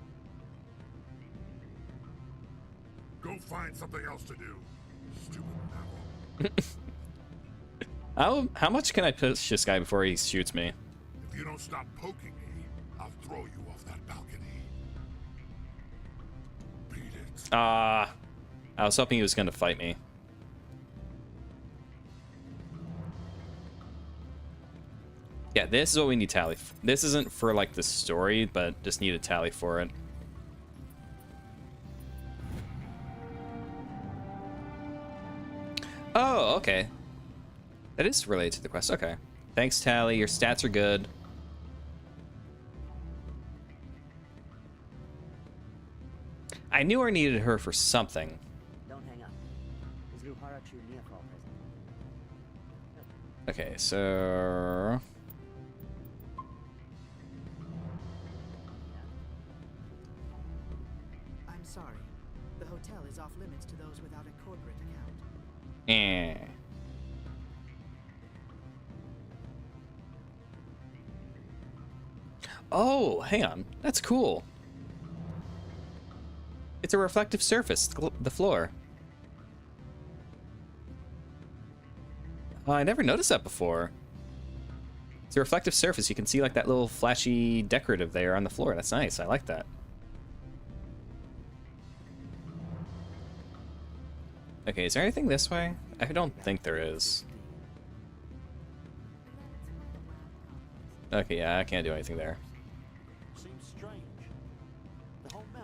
Go find something else to do. Stupid mammal. How much can I push this guy before he shoots me? If you don't stop poking me, I'll throw you off that balcony. Beat it. I was hoping he was gonna fight me. Yeah, this is what we need tally. This isn't for, like, the story, but just need a tally for it. Oh, okay. That is related to the quest. Okay. Thanks, Tally. Your stats are good. I knew I needed her for something. Don't hang up. Is Luharachu Neopal present? Okay, so... I'm sorry. The hotel is off limits to those without a corporate account. Eh. Oh, hang on. That's cool. It's a reflective surface, the floor. Oh, I never noticed that before. It's a reflective surface. You can see, like, that little flashy decorative there on the floor. That's nice. I like that. Okay, is there anything this way? I don't think there is. Okay, yeah, I can't do anything there.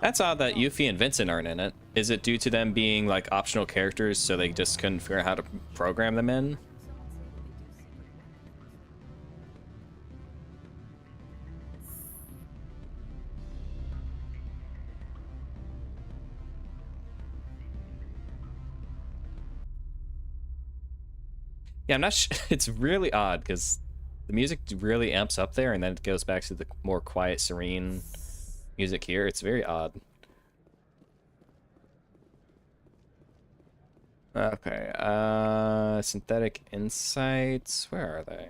That's odd that Yuffie and Vincent aren't in it. Is it due to them being, like, optional characters, so they just couldn't figure out how to program them in? Yeah, I'm not sure. It's really odd because the music really amps up there and then it goes back to the more quiet, serene music here. It's very odd. Okay, synthetic insights. Where are they?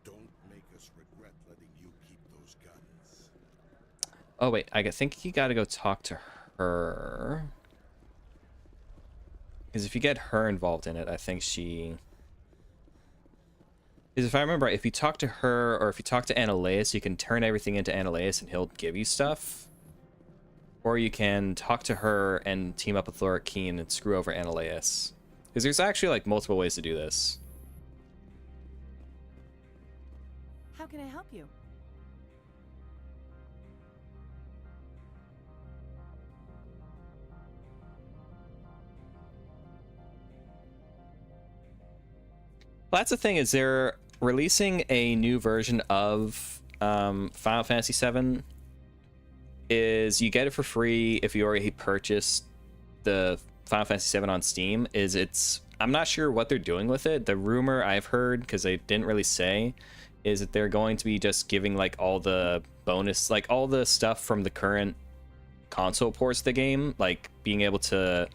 Don't make us regret letting you keep those guns. Oh wait, I think you gotta go talk to her. Because if you get her involved in it, I think she... Because if I remember right, if you talk to her, or if you talk to Annaleus, you can turn everything into Annaleus and he'll give you stuff. Or you can talk to her and team up with Loric Keen and screw over Annaleus. Because there's actually like multiple ways to do this. How can I help you? Well, that's the thing, is they're releasing a new version of Final Fantasy VII. Is you get it for free if you already purchased the Final Fantasy VII on Steam. I'm not sure what they're doing with it. The rumor I've heard, because they didn't really say, is that they're going to be just giving like all the bonus, like all the stuff from the current console ports of the game, like being able to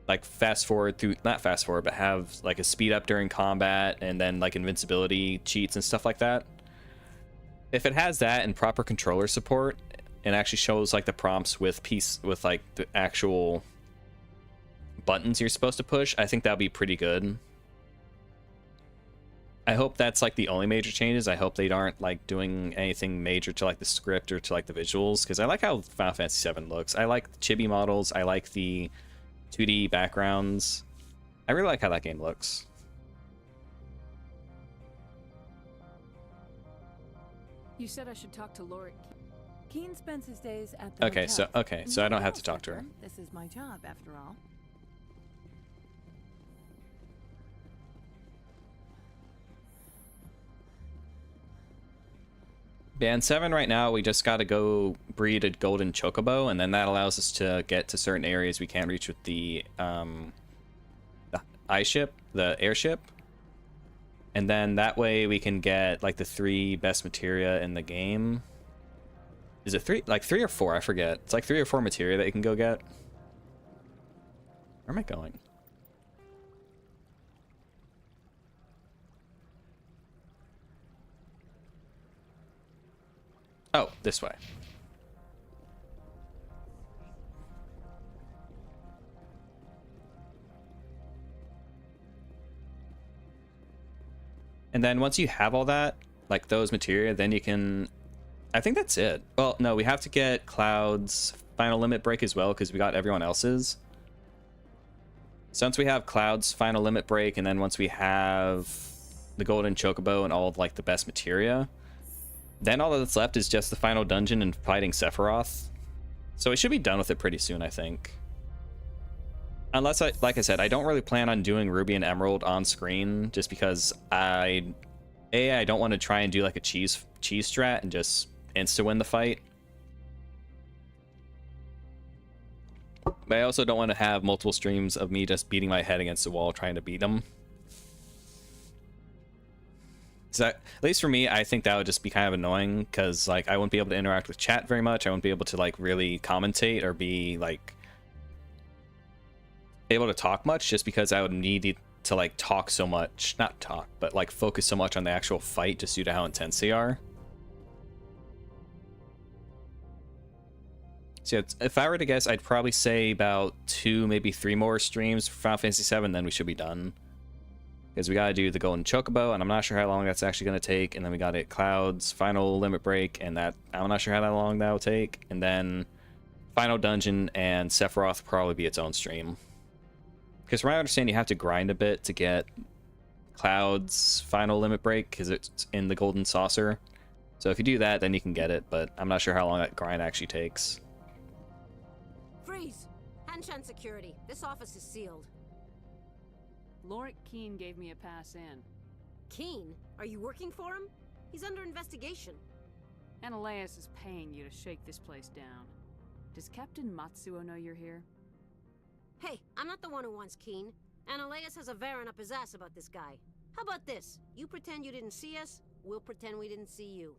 like fast forward through, not fast forward, but have like a speed up during combat and then like invincibility cheats and stuff like that. If it has that and proper controller support and actually shows like the prompts with like the actual buttons you're supposed to push, I think that'll be pretty good. I hope that's like the only major changes. I hope they aren't like doing anything major to like the script or to like the visuals, because I like how Final Fantasy VII looks. I like the chibi models. I like the 2D backgrounds. I really like how that game looks. You said I should talk to Loric. Keen spends his days at the Okay, hotel. so I don't have to talk to her. This is my job, after all. Band 7 right now, we just got to go breed a golden chocobo, and then that allows us to get to certain areas we can't reach with the I-ship, the airship. And then that way we can get like the 3 best materia in the game. Is it 3? Like 3 or 4? I forget. It's like 3 or 4 materia that you can go get. Where am I going? Oh, this way. And then once you have all that, like those materia, then you can... I think that's it. Well, no, we have to get Cloud's final limit break as well, because we got everyone else's. So once we have Cloud's final limit break, and then once we have the golden chocobo and all of like the best materia, then all that's left is just the final dungeon and fighting Sephiroth. So we should be done with it pretty soon, I think. Unless, like I said, I don't really plan on doing Ruby and Emerald on screen, just because I don't want to try and do like a cheese strat and just insta-win the fight. But I also don't want to have multiple streams of me just beating my head against the wall trying to beat them. So at least for me, I think that would just be kind of annoying, because like I wouldn't be able to interact with chat very much. I wouldn't be able to like really commentate or be like able to talk much, just because I would need to like talk so much, not talk, but like focus so much on the actual fight just due to how intense they are. So if I were to guess, I'd probably say about 2, maybe 3 more streams for Final Fantasy VII, then we should be done. Because we gotta do the golden chocobo, and I'm not sure how long that's actually gonna take, and then we gotta get Cloud's final limit break, and that I'm not sure how long that will take, and then final dungeon and Sephiroth will probably be its own stream. Because from what I understand, you have to grind a bit to get Cloud's final limit break, because it's in the golden saucer. So if you do that, then you can get it, but I'm not sure how long that grind actually takes. Freeze! Hanshan security. This office is sealed. Loric Keen gave me a pass in. Keen? Are you working for him? He's under investigation. Annaleus is paying you to shake this place down. Does Captain Matsuo know you're here? Hey, I'm not the one who wants Keen. Annaleus has a Varen up his ass about this guy. How about this? You pretend you didn't see us, We'll pretend we didn't see you.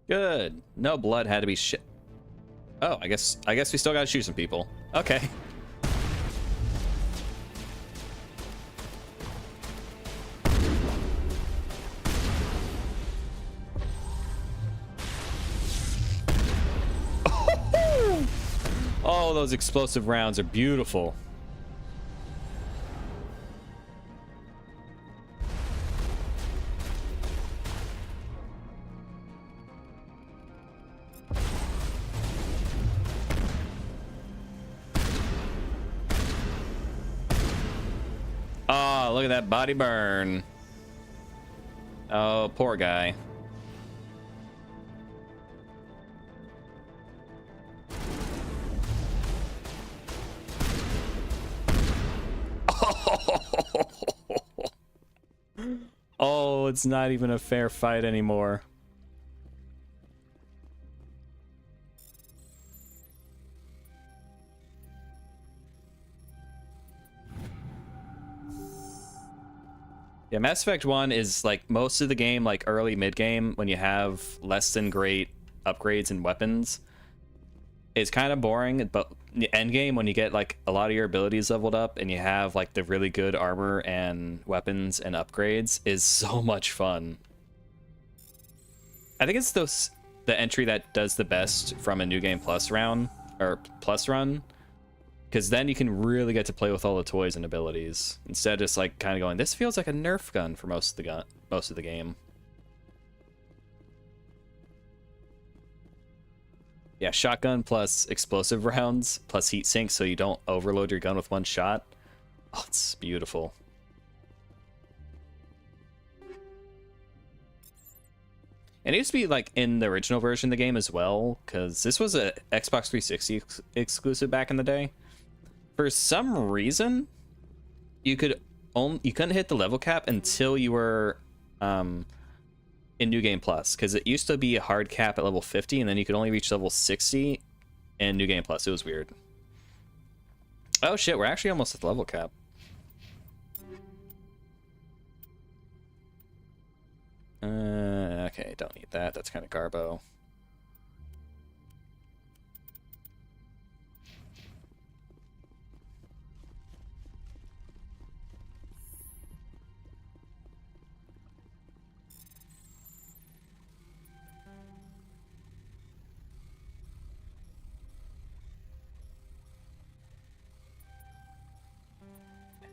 Good. No blood had to be shit. Oh, I guess we still gotta shoot some people. Okay. Oh, those explosive rounds are beautiful. Oh, look at that body burn. Oh, poor guy. Oh, it's not even a fair fight anymore. Yeah, Mass Effect 1 is like most of the game, like early mid-game, when you have less than great upgrades and weapons. It's kind of boring, but the end game, when you get like a lot of your abilities leveled up and you have like the really good armor and weapons and upgrades, is so much fun. I think it's the entry that does the best from a New Game Plus round or plus run, because then you can really get to play with all the toys and abilities instead of just like kind of going, this feels like a Nerf gun for most of the game. Yeah, shotgun plus explosive rounds plus heat sink, so you don't overload your gun with one shot. Oh, it's beautiful. And it used to be like in the original version of the game as well, because this was a Xbox 360 exclusive back in the day. For some reason, you couldn't hit the level cap until you were in New Game Plus, because it used to be a hard cap at level 50, and then you could only reach level 60 in New Game Plus. It was weird. Oh shit, we're actually almost at the level cap. Okay, don't need that. That's kind of garbo.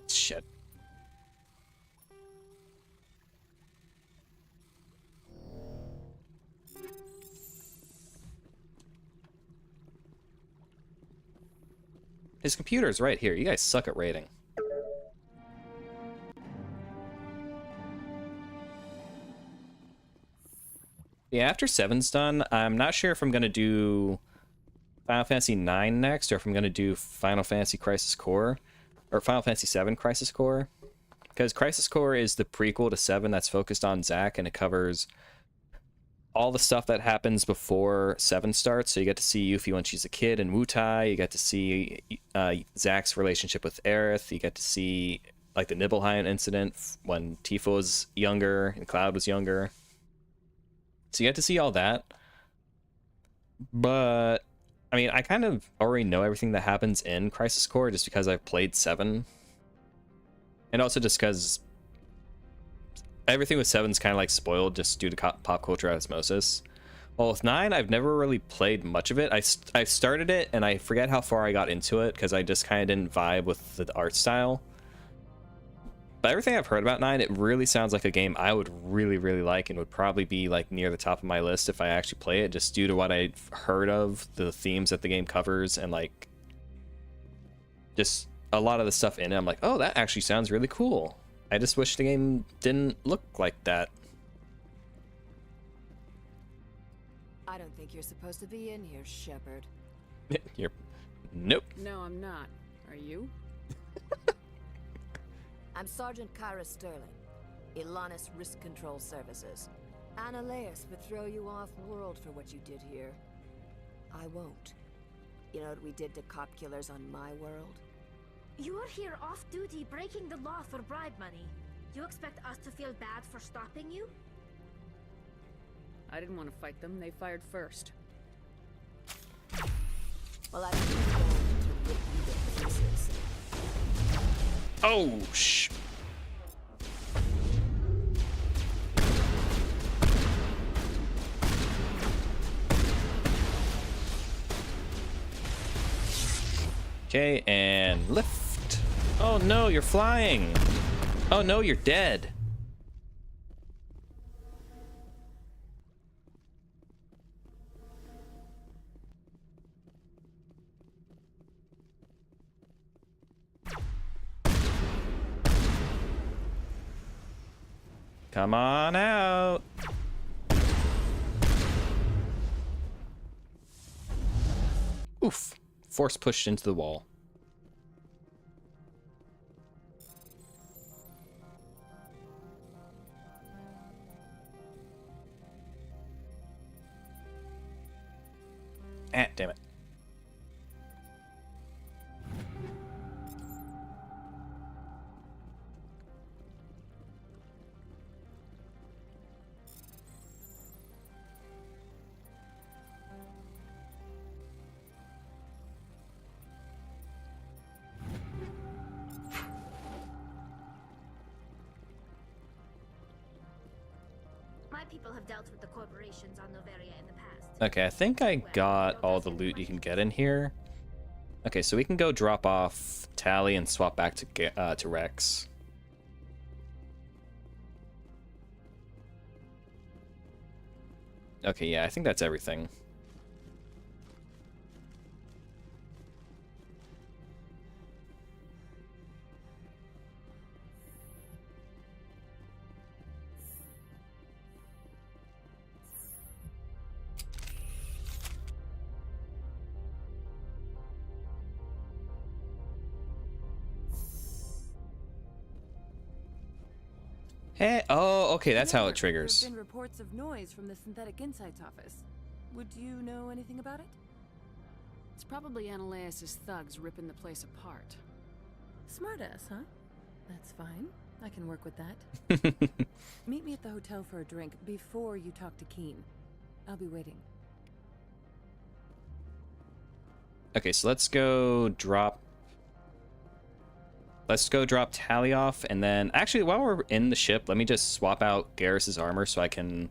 Shit. His computer's right here. You guys suck at rating. Yeah, after 7's done, I'm not sure if I'm going to do Final Fantasy 9 next, or if I'm going to do Final Fantasy Crisis Core, or Final Fantasy 7 Crisis Core. Because Crisis Core is the prequel to 7 that's focused on Zack, and it covers all the stuff that happens before 7 starts. So you get to see Yuffie when she's a kid in Wutai. You get to see Zack's relationship with Aerith. You get to see like the Nibelheim incident when Tifa was younger and Cloud was younger. So you get to see all that. But I mean, I kind of already know everything that happens in Crisis Core just because I've played 7. And also just because everything with 7's kind of like spoiled just due to pop culture osmosis. Well, with 9, I've never really played much of it. I started it and I forget how far I got into it because I just kind of didn't vibe with the art style. But everything I've heard about 9, it really sounds like a game I would really, really like and would probably be like near the top of my list if I actually play it, just due to what I've heard of, the themes that the game covers, and like just a lot of the stuff in it. I'm like, oh, that actually sounds really cool. I just wish the game didn't look like that. I don't think you're supposed to be in here, Shepard. You're... Nope. No, I'm not. Are you? I'm Sergeant Kyra Sterling, Ilanis Risk Control Services. Annaleus would throw you off-world for what you did here. I won't. You know what we did to cop killers on my world? You're here off-duty breaking the law for bribe money. You expect us to feel bad for stopping you? I didn't want to fight them. They fired first. Well, I've been told to rip you to pieces. Oh, sh... Okay, and lift. Oh no, you're flying. Oh no, you're dead. Come on out. Oof. Force pushed into the wall. Ah, damn it. My people have dealt with the corporations on Noveria in the past. Okay, I think I got all the loot you can get in here. Okay, so we can go drop off Tally and swap back to Rex. Okay, yeah, I think that's everything. Hey, oh, okay, that's how it triggers. There have been reports of noise from the Synthetic Insights office. Would you know anything about it? It's probably Ananias' thugs ripping the place apart. Smartass, huh? That's fine. I can work with that. Meet me at the hotel for a drink before you talk to Keen. I'll be waiting. Okay, so let's go drop Tally off, and then actually while we're in the ship, let me just swap out Garrus's armor so I can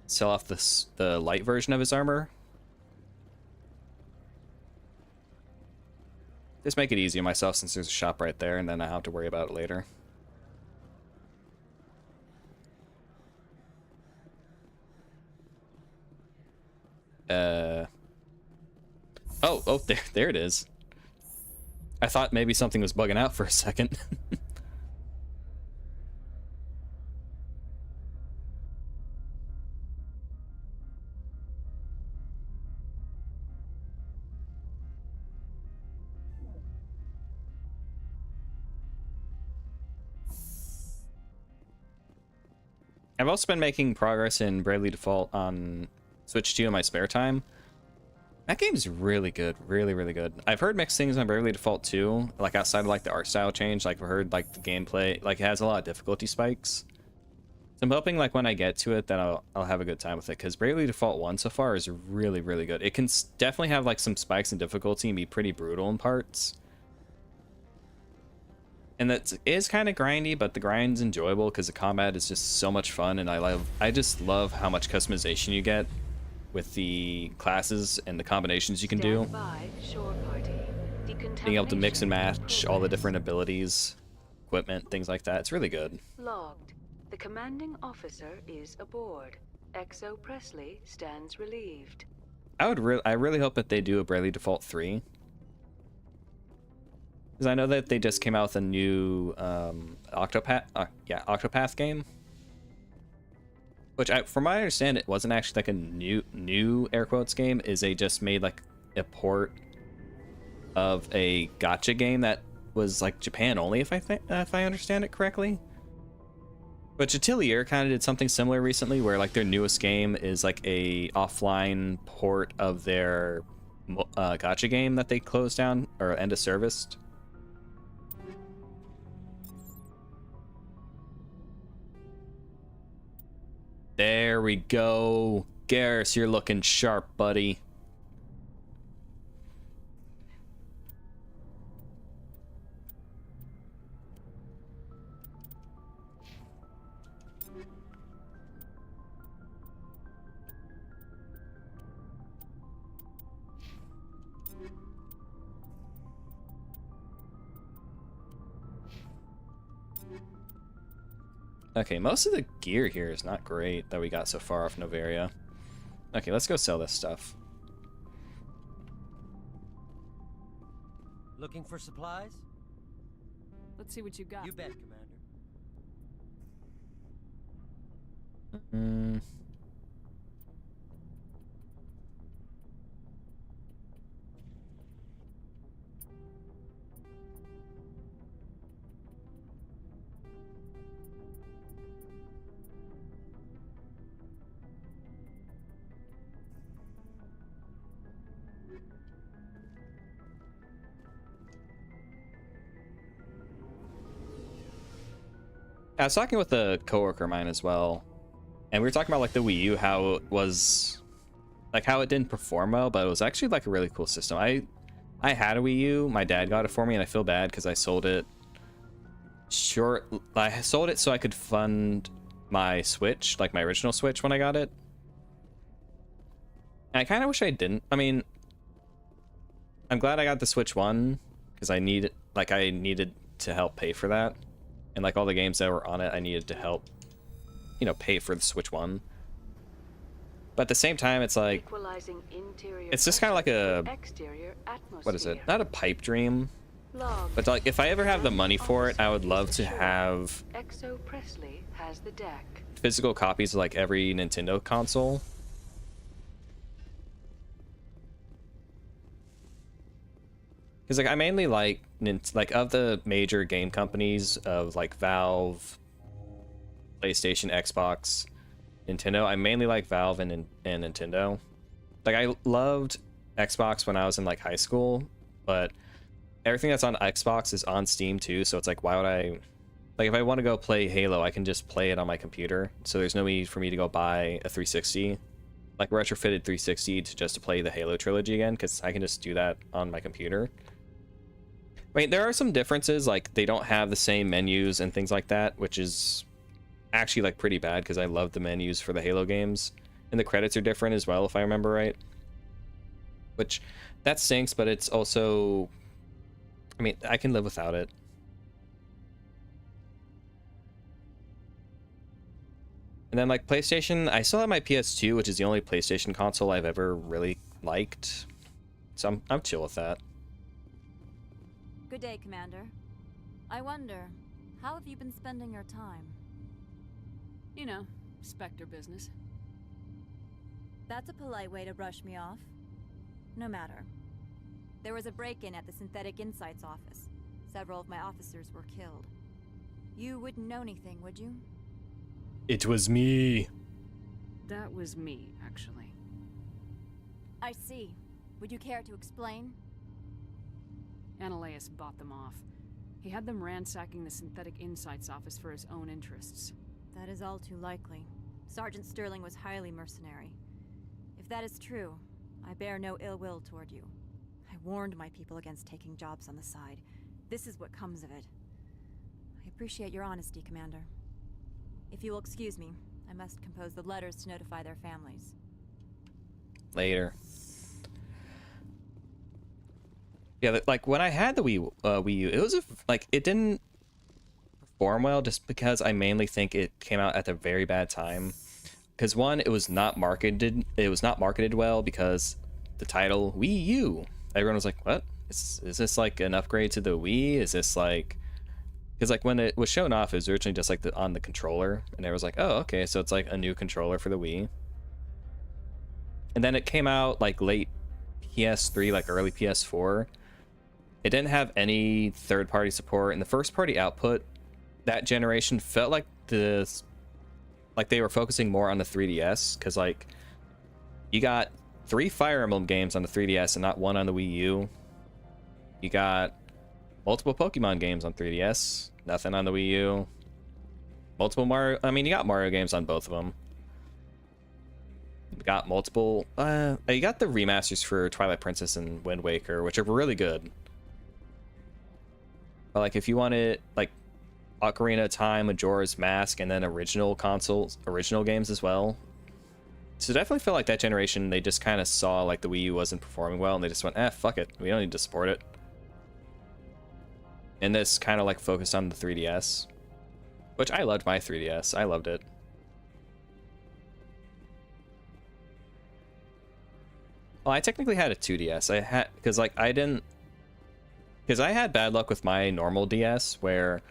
sell off the light version of his armor. Just make it easy on myself since there's a shop right there, and then I have to worry about it later. Oh, there it is. I thought maybe something was bugging out for a second. I've also been making progress in Bravely Default on Switch 2 in my spare time. That game's really good, really, really good. I've heard mixed things on Bravely Default 2, like outside of like the art style change. Like I've heard like the gameplay, like it has a lot of difficulty spikes. So I'm hoping like when I get to it, that I'll have a good time with it, because Bravely Default 1 so far is really, really good. It can definitely have like some spikes in difficulty and be pretty brutal in parts. And that is kind of grindy, but the grind's enjoyable because the combat is just so much fun, and I just love how much customization you get with the classes and the combinations you can do. Being able to mix and match all the different abilities, equipment, things like that. It's really good. Logged. The commanding officer is aboard. XO Presley stands relieved. I really hope that they do a Bravely Default 3. Because I know that they just came out with a new Octopath game. Which, from what I understand, it wasn't actually like a new air quotes game. They just made like a port of a gacha game that was like Japan only, if I understand it correctly. But Atelier kind of did something similar recently, where like their newest game is like a offline port of their gacha game that they closed down or end of serviced. There we go. Garrus, you're looking sharp, buddy. Okay, most of the gear here is not great that we got so far off Noveria. Okay, let's go sell this stuff. Looking for supplies? Let's see what you got. You bet, Commander. Hmm. I was talking with a coworker of mine as well, and we were talking about like the Wii U, how it was, like how it didn't perform well, but it was actually like a really cool system. I had a Wii U, my dad got it for me, and I feel bad because I sold it I sold it so I could fund my Switch, like my original Switch when I got it. And I kind of wish I didn't. I mean, I'm glad I got the Switch 1 because I needed to help pay for that. And like all the games that were on it, I needed to help, you know, pay for the Switch 1. But at the same time, it's like, it's just kind of like a, what is it? Not a pipe dream, but like if I ever have the money for it, I would love to have physical copies of like every Nintendo console. Because like I mainly like of the major game companies of like Valve, PlayStation, Xbox, Nintendo. I mainly like Valve and Nintendo. Like I loved Xbox when I was in like high school, but everything that's on Xbox is on Steam too. So it's like, why would I? Like if I want to go play Halo, I can just play it on my computer. So there's no need for me to go buy a 360, like retrofitted 360 to play the Halo trilogy again, because I can just do that on my computer. I mean, there are some differences, like they don't have the same menus and things like that, which is actually like pretty bad because I love the menus for the Halo games, and the credits are different as well, if I remember right. Which that stinks, but it's also, I mean, I can live without it. And then like PlayStation, I still have my PS2, which is the only PlayStation console I've ever really liked, so I'm chill with that. Good day, Commander. I wonder, how have you been spending your time? You know, Spectre business. That's a polite way to brush me off. No matter. There was a break-in at the Synthetic Insights office. Several of my officers were killed. You wouldn't know anything, would you? It was me. That was me, actually. I see. Would you care to explain? Ananias bought them off. He had them ransacking the Synthetic Insights office for his own interests. That is all too likely. Sergeant Sterling was highly mercenary. If that is true, I bear no ill will toward you. I warned my people against taking jobs on the side. This is what comes of it. I appreciate your honesty, Commander. If you will excuse me, I must compose the letters to notify their families. Later. Yeah, like when I had the Wii U, it was like it didn't perform well just because I mainly think it came out at a very bad time. Because one, it was not marketed. It was not marketed well because the title Wii U. Everyone was like, "What? Is this like an upgrade to the Wii? Is this like?" Because like when it was shown off, it was originally just like on the controller, and it was like, "Oh, okay, so it's like a new controller for the Wii." And then it came out like late PS3, like early PS4. It didn't have any third-party support, and the first-party output that generation felt like they were focusing more on the 3DS, because like you got 3 Fire Emblem games on the 3DS and not one on the Wii U. You got multiple Pokemon games on 3DS, nothing on the Wii U. Multiple Mario, I mean, you got Mario games on both of them. got multiple. You got the remasters for Twilight Princess and Wind Waker, which are really good. But like, if you wanted like Ocarina of Time, Majora's Mask, and then original games as well. So definitely feel like that generation, they just kind of saw like the Wii U wasn't performing well, and they just went, fuck it, we don't need to support it. And this kind of like focused on the 3DS, which I loved my 3DS. I loved it. Well, I technically had a 2DS. I had, because I had bad luck with my normal DS where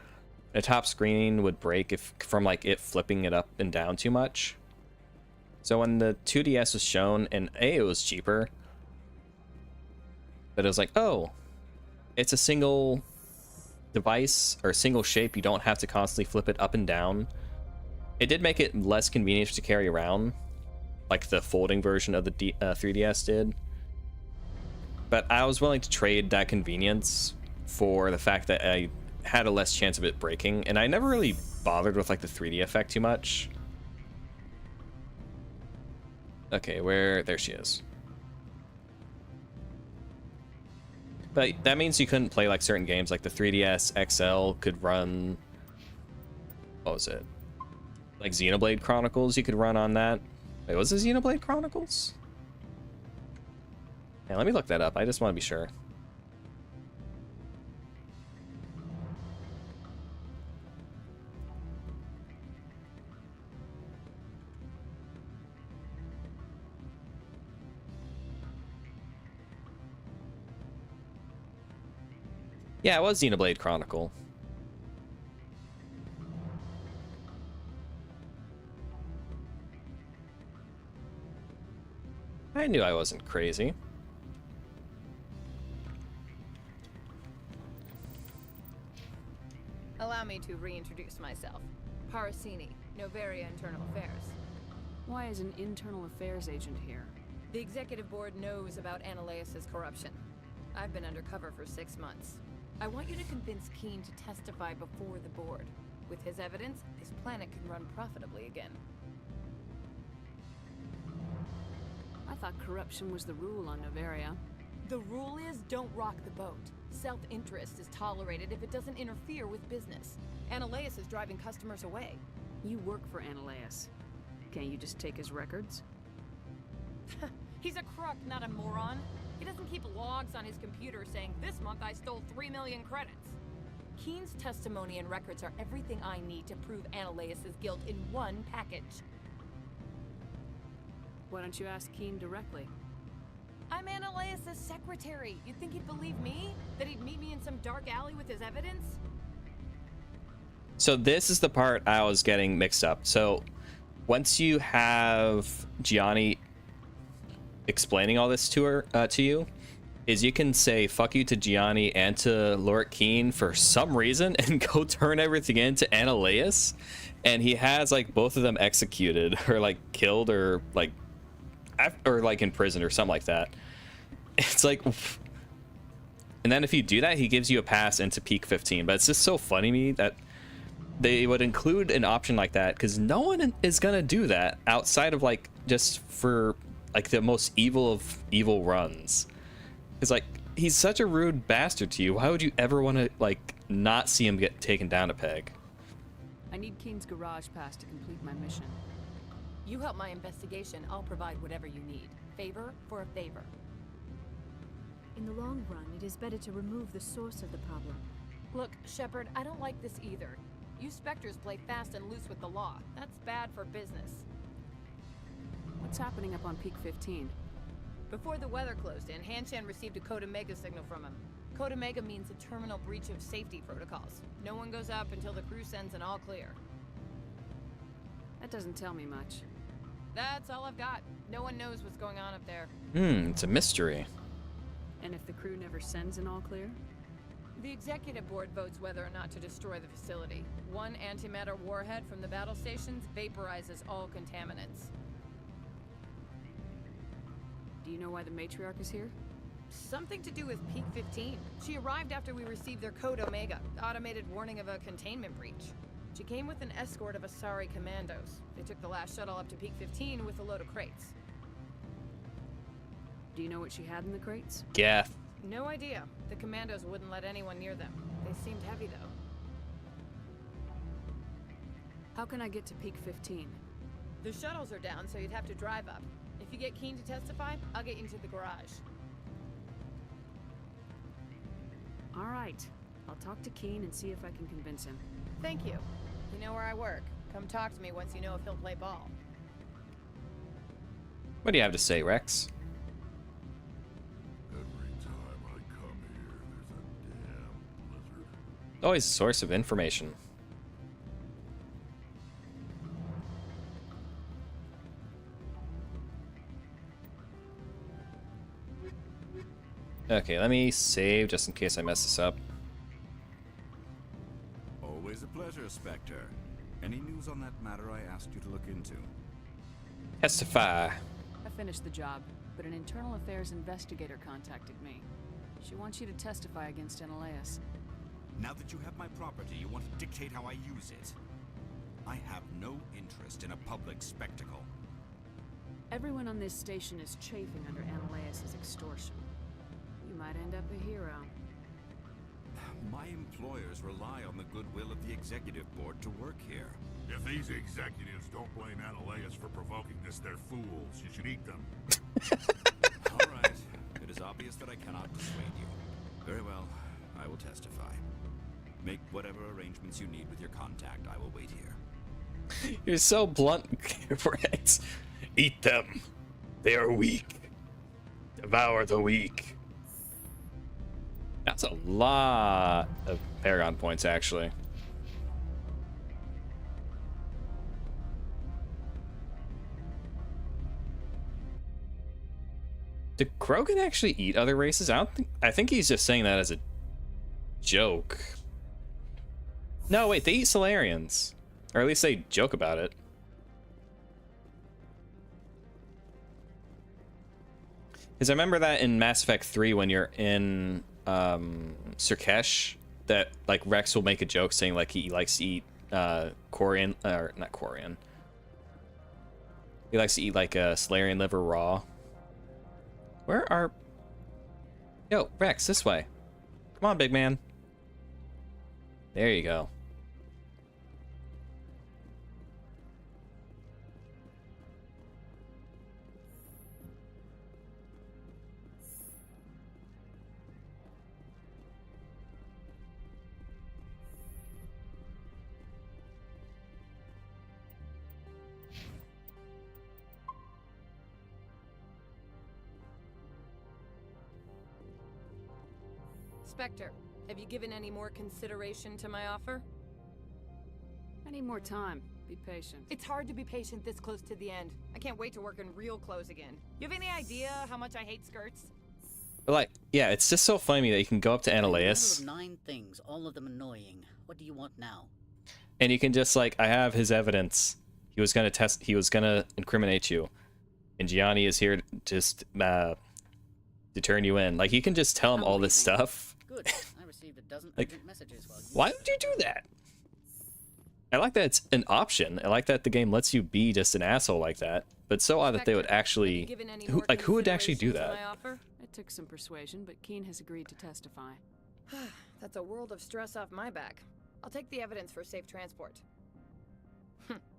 the top screen would break if from like it flipping it up and down too much. So when the 2DS was shown, and it was cheaper, but it was like, oh, it's a single device or single shape. You don't have to constantly flip it up and down. It did make it less convenient to carry around, like the folding version of the 3DS did. But I was willing to trade that convenience for the fact that I had a less chance of it breaking, and I never really bothered with like the 3D effect too much. Okay, there she is. But that means you couldn't play like certain games, like the 3DS XL could run, what was it? Like Xenoblade Chronicles, you could run on that. Wait, was it Xenoblade Chronicles? Yeah, let me look that up. I just want to be sure. Yeah, it was Xenoblade Chronicle. I knew I wasn't crazy. Allow me to reintroduce myself. Parasini, Noveria Internal Affairs. Why is an internal affairs agent here? The executive board knows about Analaeus' corruption. I've been undercover for 6 months. I want you to convince Keen to testify before the board. With his evidence, this planet can run profitably again. I thought corruption was the rule on Noveria. The rule is don't rock the boat. Self-interest is tolerated if it doesn't interfere with business. Analaeus is driving customers away. You work for Analaeus. Can't you just take his records? He's a crook, not a moron. He doesn't keep logs on his computer saying, this month I stole 3 million credits. Keen's testimony and records are everything I need to prove Analaeus' guilt in one package. Why don't you ask Keen directly? I'm Analaeus' secretary. You'd think he'd believe me? That he'd meet me in some dark alley with his evidence? So this is the part I was getting mixed up. So once you have Gianni explaining all this to her, to you, is you can say fuck you to Gianni and to Lord Keen for some reason and go turn everything into Analaeus, and he has like both of them executed or like killed or like in prison or something like that. It's like, and then if you do that, he gives you a pass into Peak 15. But it's just so funny to me that they would include an option like that, because no one is gonna do that outside of like just for like the most evil of evil runs. It's like, he's such a rude bastard to you. Why would you ever want to like not see him get taken down a peg? I need Keen's garage pass to complete my mission. You help my investigation, I'll provide whatever you need. Favor for a favor. In the long run, it is better to remove the source of the problem. Look, Shepard, I don't like this either. You Spectres play fast and loose with the law. That's bad for business. What's happening up on Peak 15? Before the weather closed in, Hanshan received a Code Omega signal from him. Code Omega means a terminal breach of safety protocols. No one goes up until the crew sends an all clear. That doesn't tell me much. That's all I've got. No one knows what's going on up there. It's a mystery. And if the crew never sends an all clear? The executive board votes whether or not to destroy the facility. One antimatter warhead from the battle stations vaporizes all contaminants. Do you know why the matriarch is here? Something to do with Peak 15. She arrived after we received their Code Omega, automated warning of a containment breach. She came with an escort of Asari commandos. They took the last shuttle up to Peak 15 with a load of crates. Do you know what she had in the crates? Yeah. No idea. The commandos wouldn't let anyone near them. They seemed heavy, though. How can I get to Peak 15? The shuttles are down, so you'd have to drive up. If you get Keen to testify, I'll get you into the garage. All right. I'll talk to Keen and see if I can convince him. Thank you. You know where I work. Come talk to me once you know if he'll play ball. What do you have to say, Rex? Every time I come here, there's a damn blizzard. Always a source of information. Okay, let me save just in case I mess this up. Always a pleasure, Spectre. Any news on that matter I asked you to look into? Testify. I finished the job, but an internal affairs investigator contacted me. She wants you to testify against Analeas. Now that you have my property, you want to dictate how I use it. I have no interest in a public spectacle. Everyone on this station is chafing under Analeas' extortion. You might end up a hero. My employers rely on the goodwill of the executive board to work here. If these executives don't blame Analeas for provoking this, they're fools. You should eat them. All right. It is obvious that I cannot dissuade you. Very well. I will testify. Make whatever arrangements you need with your contact. I will wait here. You're so blunt, Rex. Eat them. They are weak. Devour the weak. That's a lot of Paragon points, actually. Did Krogan actually eat other races? I think he's just saying that as a joke. No, wait, they eat Solarians. Or at least they joke about it. Because I remember that in Mass Effect 3 when you're in Sirkesh, that like Rex will make a joke saying like he likes to eat Quarian, or not Quarian. He likes to eat like a Solarian liver raw. Where are... Yo, Rex, this way. Come on, big man. There you go. Spectre, have you given any more consideration to my offer? I need more time. Be patient. It's hard to be patient this close to the end. I can't wait to work in real clothes again. You have any idea how much I hate skirts? But like, yeah, it's just so funny that you can go up to Analeas. 9 things, all of them annoying. What do you want now? And you can just like, I have his evidence. He was gonna incriminate you. And Gianni is here to just to turn you in. Like, you can just tell him all this stuff. Good. I received a dozen Like, urgent messages while you... Why would you do that? I like that it's an option. I like that the game lets you be just an asshole like that. But it's so odd that they would actually... Who would actually do that? It took some persuasion, but Keen has agreed to testify. That's a world of stress off my back. I'll take the evidence for safe transport.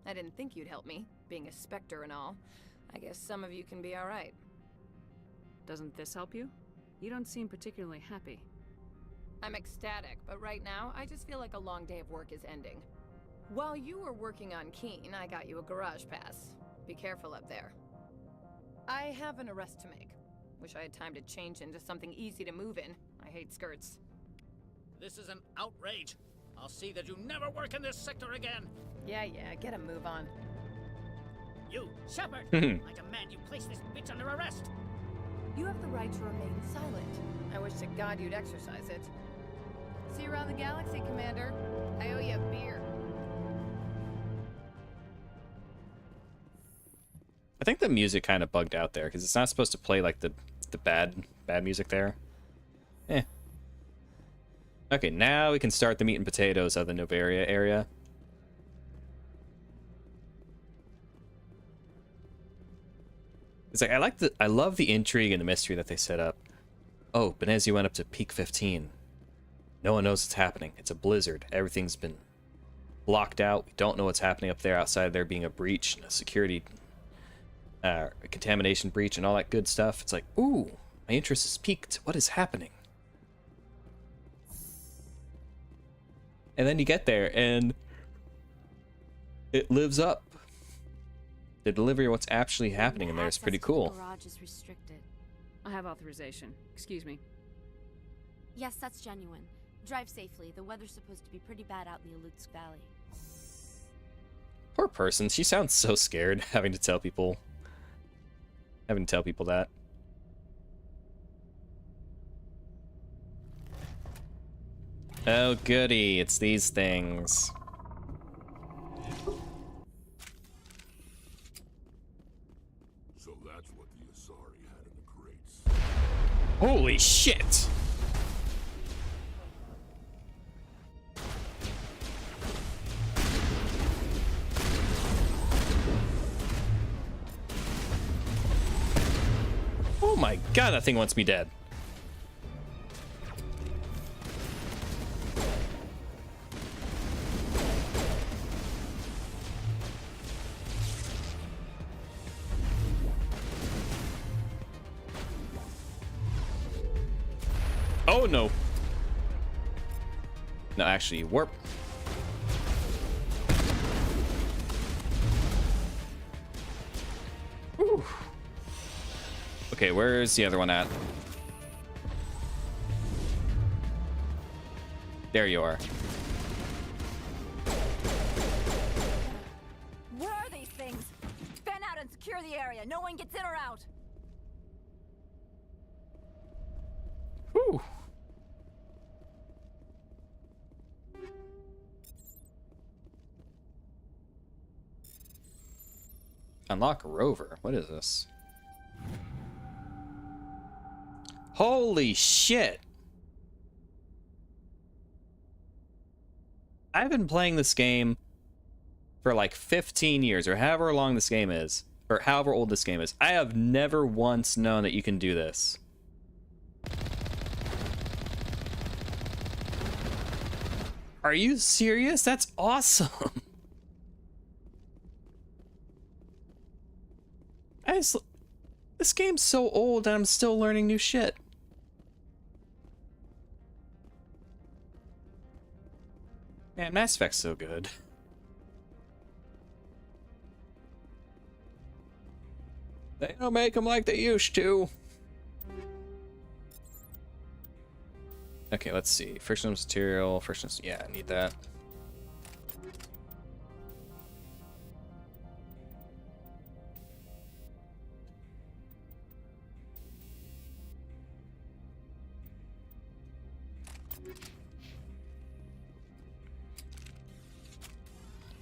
I didn't think you'd help me, being a Spectre and all. I guess some of you can be alright. Doesn't this help you? You don't seem particularly happy. I'm ecstatic, but right now, I just feel like a long day of work is ending. While you were working on Keen, I got you a garage pass. Be careful up there. I have an arrest to make. Wish I had time to change into something easy to move in. I hate skirts. This is an outrage. I'll see that you never work in this sector again. Yeah, get a move on. You, Shepard! I demand you place this bitch under arrest. You have the right to remain silent. I wish to God you'd exercise it. See you around the galaxy, Commander. I owe you a beer. I think the music kind of bugged out there because it's not supposed to play like the bad music there. Okay, now we can start the meat and potatoes of the Noveria area. It's like I love the intrigue and the mystery that they set up. Oh, Benezia went up to peak 15. No one knows what's happening. It's a blizzard. Everything's been blocked out. We don't know what's happening up there outside there being a breach, a security a contamination breach and all that good stuff. It's like, ooh, my interest is piqued. What is happening? And then you get there and it lives up. The delivery of what's actually happening in there is pretty cool. The garage is restricted. I have authorization. Excuse me. Yes, that's genuine. Drive safely. The weather's supposed to be pretty bad out in the Alutsk Valley. Poor person. She sounds so scared having to tell people that. Oh goody, it's these things. So that's what the Asari had in the crates. Holy shit! Oh my god, that thing wants me dead. Oh no. No, actually, warp. Whew. Okay, where's the other one at? There you are. Where are these things? Fan out and secure the area. No one gets in or out. Whew. Unlock rover. What is this? Holy shit! I've been playing this game for like 15 years, or however long this game is, or however old this game is. I have never once known that you can do this. Are you serious? That's awesome! This game's so old and I'm still learning new shit. Man, Mass Effect's so good. They don't make them like they used to. Okay, let's see. Frictionless material, frictionless... Yeah, I need that.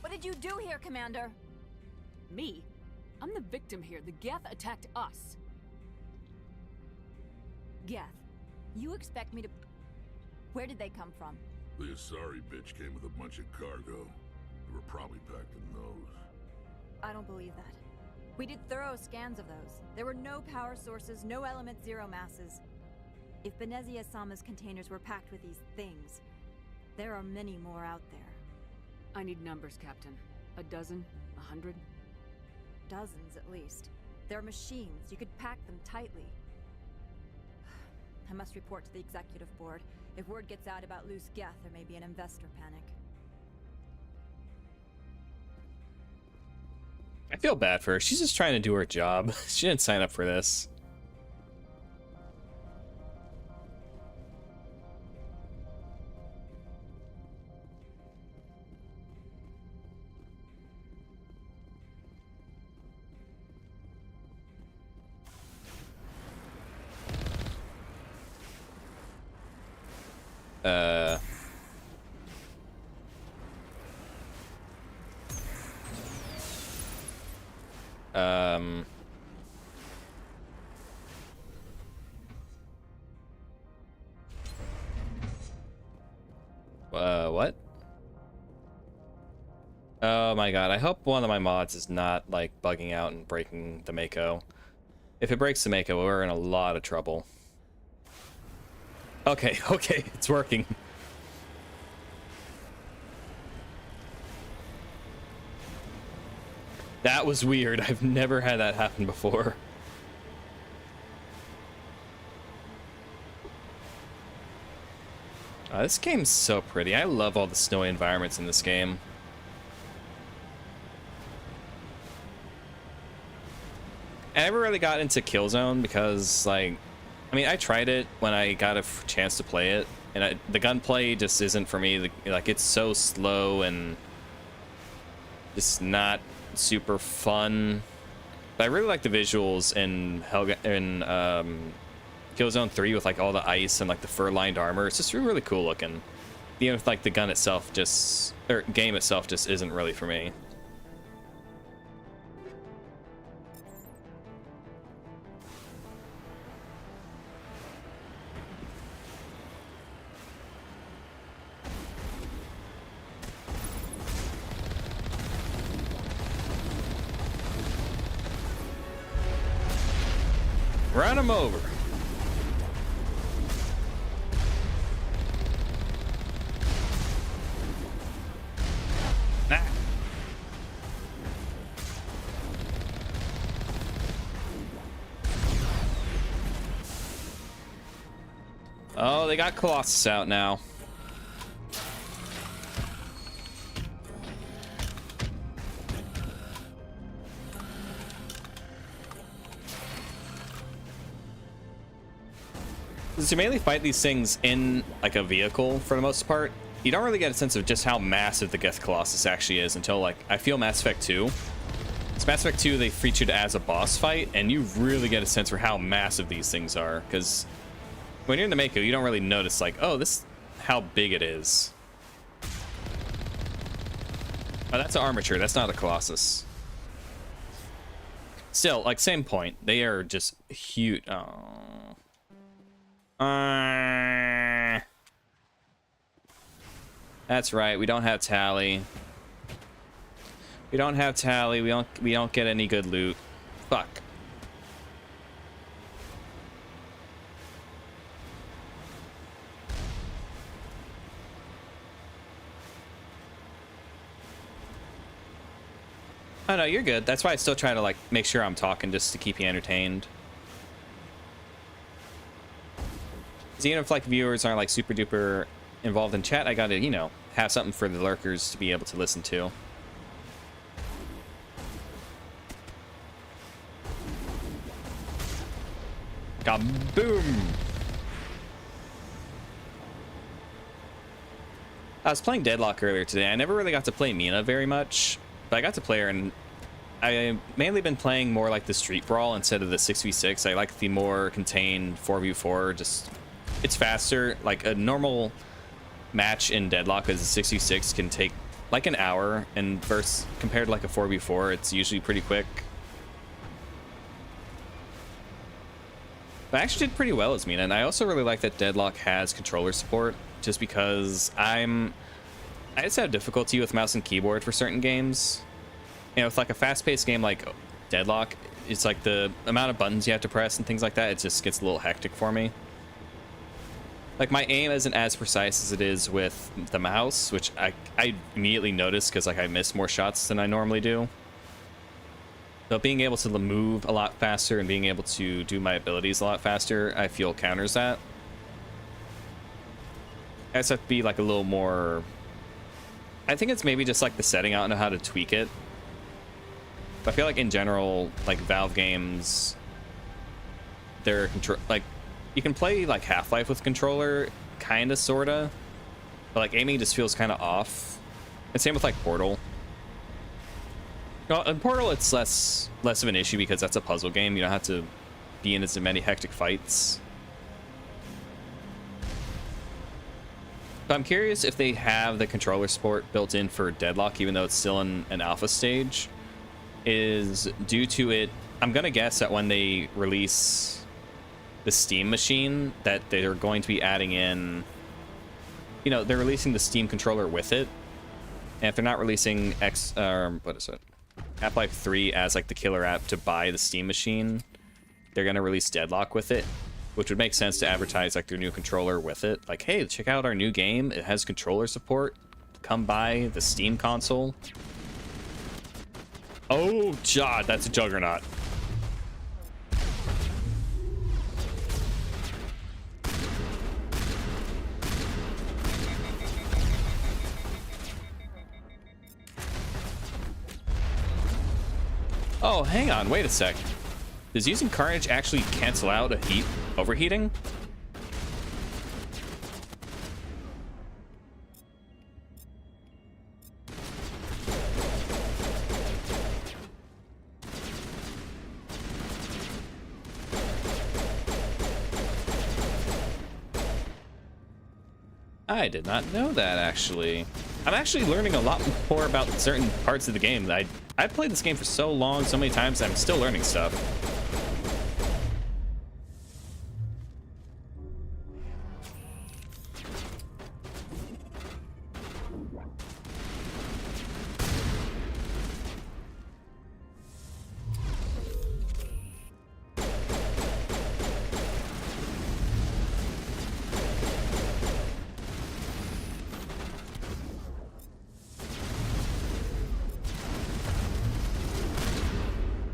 What did you do here, Commander? Me? I'm the victim here. The Geth attacked us. Geth, you expect me to... Where did they come from? The Asari bitch came with a bunch of cargo. They were probably packed in those. I don't believe that. We did thorough scans of those. There were no power sources, no element zero masses. If Benezia Sama's containers were packed with these things, there are many more out there. I need numbers, Captain. A dozen? 100? Dozens, at least. They're machines. You could pack them tightly. I must report to the executive board. If word gets out about loose Geth, there may be an investor panic. I feel bad for her. She's just trying to do her job. She didn't sign up for this. What? Oh my god, I hope one of my mods is not, like, bugging out and breaking the Mako. If it breaks the Mako, we're in a lot of trouble. Okay, okay, it's working. That was weird. I've never had that happen before. This game's so pretty. I love all the snowy environments in this game. I never really got into Killzone because, like, I mean, I tried it when I got a chance to play it, and the gunplay just isn't for me. Like, it's so slow and just not super fun. But I really like the visuals in Killzone 3 with like all the ice and like the fur-lined armor. It's just really cool looking. Even if like the gun itself game itself just isn't really for me. Run him over. Nah. Oh, they got Colossus out now. Since you mainly fight these things in like a vehicle for the most part, you don't really get a sense of just how massive the Geth Colossus actually is until like I feel Mass Effect 2. It's Mass Effect 2 they featured as a boss fight, and you really get a sense for how massive these things are, because when you're in the Mako, you don't really notice like, oh, this how big it is. Oh, that's an armature. That's not a Colossus. Still, like, same point. They are just huge. Oh. That's right. We don't have Tally. We don't have Tally. We don't get any good loot. Fuck. Oh no, you're good. That's why I still try to like make sure I'm talking just to keep you entertained. 'Cause even if like viewers aren't like super duper involved in chat, I gotta, you know, have something for the lurkers to be able to listen to. Kaboom! I was playing Deadlock earlier today. I never really got to play Mina very much, but I got to play her, and I mainly been playing more like the Street Brawl instead of the 6v6. I like the more contained 4v4. Just, it's faster. Like a normal match in Deadlock as a 6v6 can take like an hour, and compared to like a 4v4, it's usually pretty quick. But I actually did pretty well as Mina, and I also really like that Deadlock has controller support, just because I just have difficulty with mouse and keyboard for certain games. You know, with like a fast-paced game like Deadlock, it's like the amount of buttons you have to press and things like that, it just gets a little hectic for me. Like my aim isn't as precise as it is with the mouse, which I immediately notice because like I miss more shots than I normally do. But being able to move a lot faster and being able to do my abilities a lot faster, I feel counters that. I just have to be like a little more... I think it's maybe just like the setting. I don't know how to tweak it. But I feel like in general, like Valve games, they're like you can play like Half-Life with controller, kinda, sorta, but like aiming just feels kind of off. And same with like Portal. Well, in Portal, it's less of an issue because that's a puzzle game. You don't have to be in as many hectic fights. But I'm curious if they have the controller support built in for Deadlock, even though it's still in an alpha stage, is due to it. I'm gonna guess that when they release the Steam machine, that they're going to be adding in, you know, they're releasing the Steam controller with it. And if they're not releasing what is it? Half-Life 3 as like the killer app to buy the Steam machine, they're gonna release Deadlock with it, which would make sense to advertise like their new controller with it. Like, hey, check out our new game. It has controller support. Come by the Steam console. Oh, God, that's a juggernaut. Oh, hang on, wait a sec. Does using Carnage actually cancel out a overheating? I did not know that, actually. I'm actually learning a lot more about certain parts of the game. I've played this game for so long, so many times, I'm still learning stuff.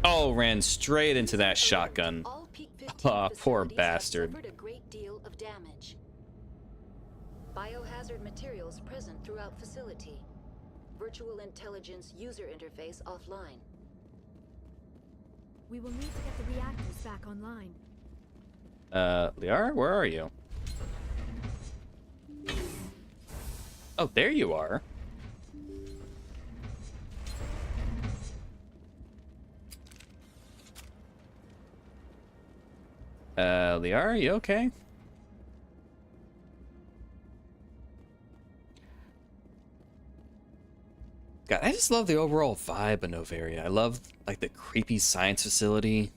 Oh, ran straight into that shotgun. Oh, poor bastard. Suffered a great deal of damage. Biohazard materials present throughout facility. Virtual intelligence user interface offline. We will need to get the reactors back online. Liara, where are you? Oh, there you are. Liara, you okay? God, I just love the overall vibe of Noveria. I love, like, the creepy science facility.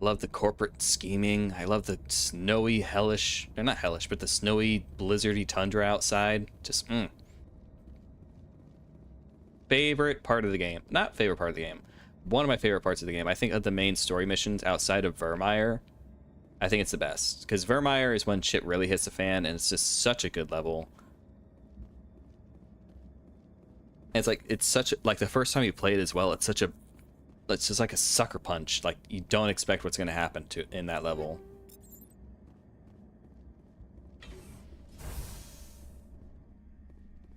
I love the corporate scheming. I love the snowy, hellish... Or not hellish, but the snowy, blizzardy tundra outside. Just, Favorite part of the game. Not favorite part of the game. One of my favorite parts of the game. I think of the main story missions outside of Vermeer. I think it's the best. Because Vermeer is when shit really hits the fan, and it's just such a good level. It's like, it's such a, like the first time you play it as well, it's just like a sucker punch. Like, you don't expect what's going to happen in that level.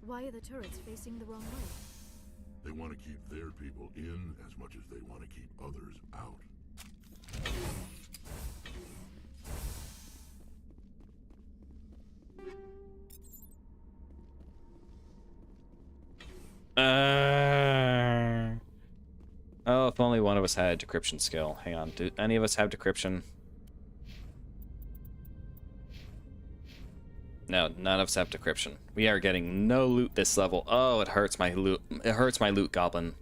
Why are the turrets facing the wrong way? They want to keep their people in as much as they want to keep others out. Oh, if only one of us had a decryption skill. Hang on, do any of us have decryption? No, none of us have decryption. We are getting no loot this level. Oh, it hurts my loot. It hurts my loot goblin.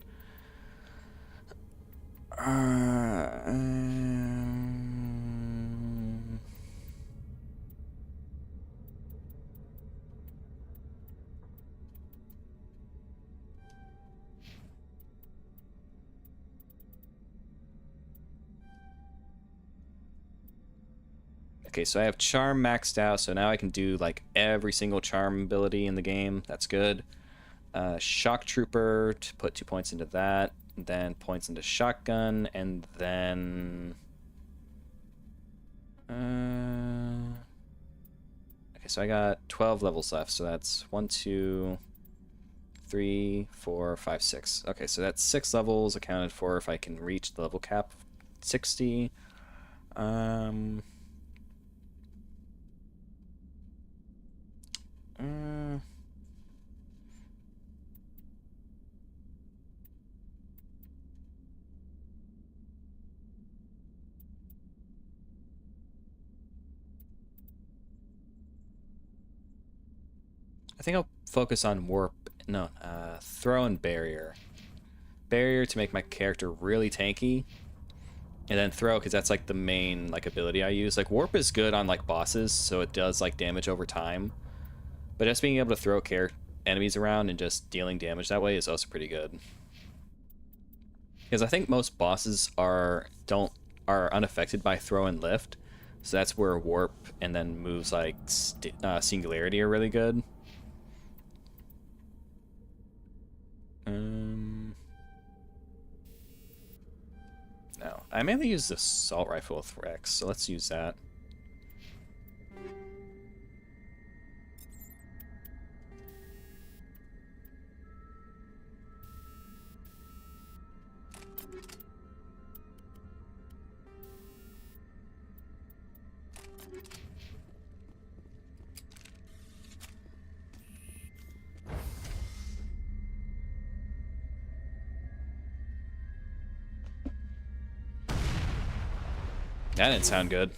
Okay, so I have charm maxed out, so now I can do like every single charm ability in the game. That's good. Shock Trooper, to put 2 points into that, then points into shotgun, and then okay, so I got 12 levels left, so that's 1, 2, 3, 4, 5, 6. Okay, so that's 6 levels accounted for if I can reach the level cap of 60. I think I'll focus on warp. No, throw and barrier. Barrier to make my character really tanky, and then throw because that's like the main like ability I use. Like warp is good on like bosses, so it does like damage over time. But just being able to throw enemies around and just dealing damage that way is also pretty good. Because I think most bosses don't are unaffected by throw and lift. So that's where warp and then moves like singularity are really good. No, I mainly use the assault rifle with Rex, so let's use that. That didn't sound good.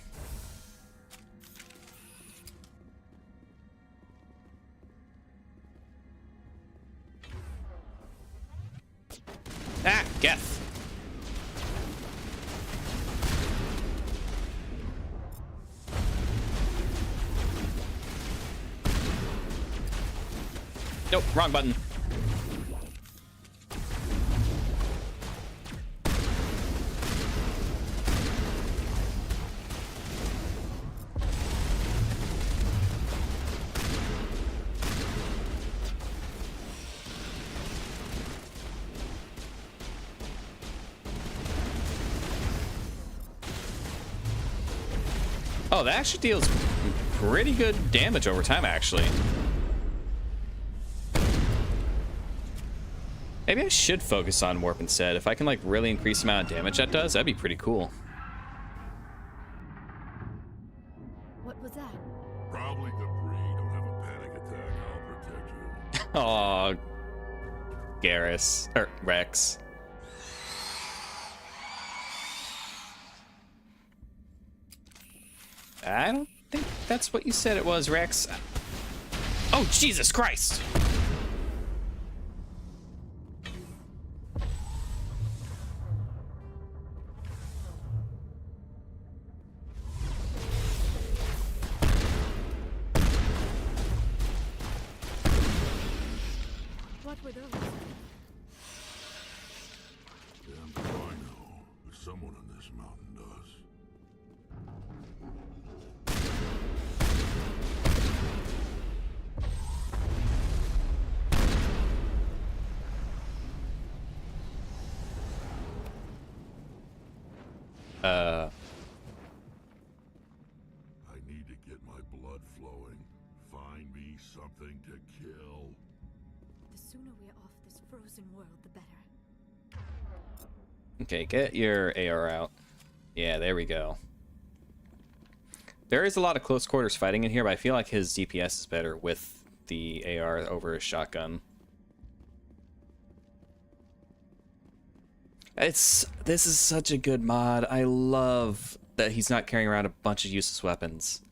Ah, Geth. Nope, wrong button. Oh, that actually deals pretty good damage over time, actually. Maybe I should focus on warp instead. If I can, like, really increase the amount of damage that does, that'd be pretty cool. What was that? Probably debris. Don't have a panic attack. I'll protect you. Aw, Garrus. Or Rex. I don't think that's what you said it was, Rex. Oh, Jesus Christ! What were those? Damn if I know, but someone in this mountain does. I need to get my blood flowing. Find me something to kill. The sooner we're off this frozen world, the better. Okay, get your AR out. Yeah, there we go. There is a lot of close quarters fighting in here, but I feel like his DPS is better with the AR over his shotgun. This is such a good mod. I love that he's not carrying around a bunch of useless weapons.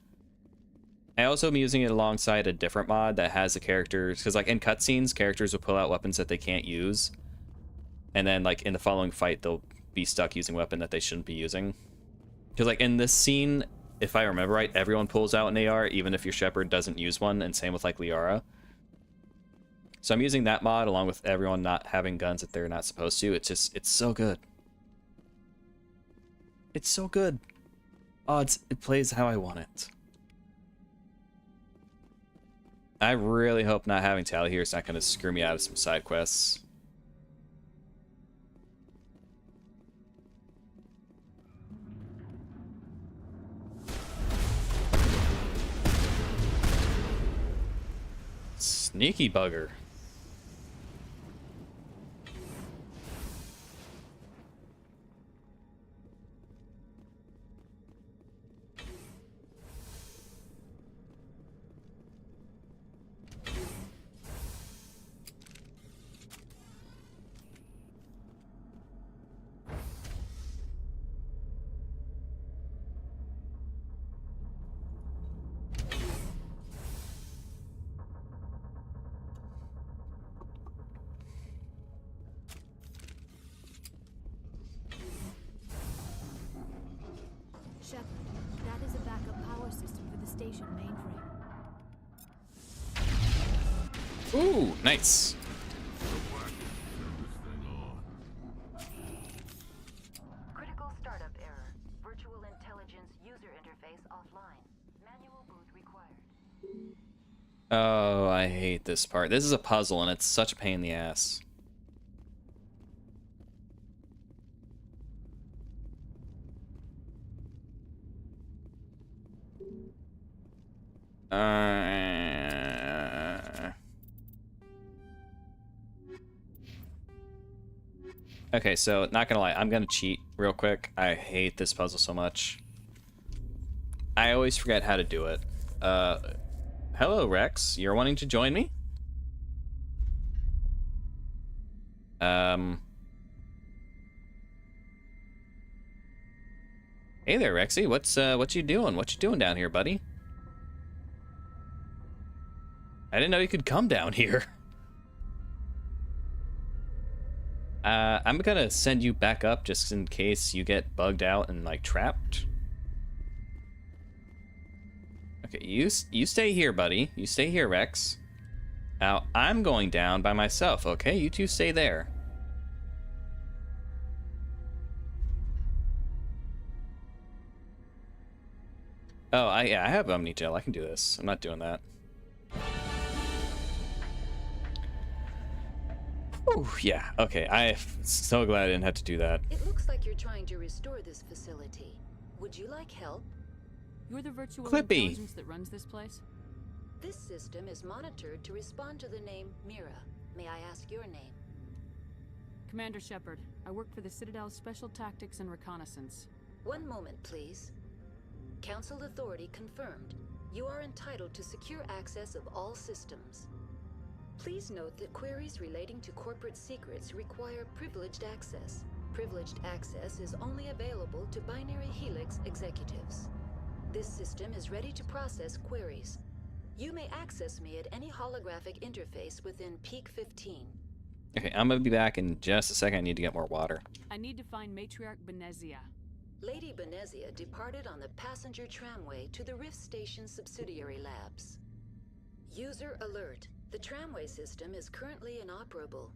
I also am using it alongside a different mod that has the characters, because like in cutscenes, characters will pull out weapons that they can't use, and then like in the following fight, they'll be stuck using a weapon that they shouldn't be using. Because like in this scene, if I remember right, everyone pulls out an AR, even if your Shepherd doesn't use one, and same with like Liara. So I'm using that mod along with everyone not having guns that they're not supposed to. It's so good. It's so good. Oh, it plays how I want it. I really hope not having Tally here is not going to screw me out of some side quests. Sneaky bugger. Shepard, that is a backup power system for the station mainframe. Ooh, nice. Critical startup error. Oh, I hate this part. This is a puzzle, and it's such a pain in the ass. Okay, so not gonna lie, I'm gonna cheat real quick. I hate this puzzle so much. I always forget how to do it. Hello, Rex. You're wanting to join me? Hey there, Rexy. What you doing? What you doing down here, buddy? I didn't know you could come down here. I'm gonna send you back up just in case you get bugged out and like trapped. Okay, you stay here, buddy. You stay here, Rex. Now I'm going down by myself. Okay, you two stay there. Oh, I have Omnigel. I can do this. I'm not doing that. Ooh, yeah. Okay, I'm so glad I didn't have to do that. It looks like you're trying to restore this facility. Would you like help? You're the virtual Clippy. intelligence that runs this place? This system is monitored to respond to the name Mira. May I ask your name? Commander Shepard. I work for the Citadel's Special Tactics and Reconnaissance. One moment, please. Council authority confirmed. You are entitled to secure access of all systems. Please note that queries relating to corporate secrets require privileged access. Privileged access is only available to Binary Helix executives. This system is ready to process queries. You may access me at any holographic interface within Peak 15. Okay, I'm gonna be back in just a second. I need to get more water. I need to find Matriarch Benezia. Lady Benezia departed on the passenger tramway to the Rift Station subsidiary labs. User alert. The tramway system is currently inoperable.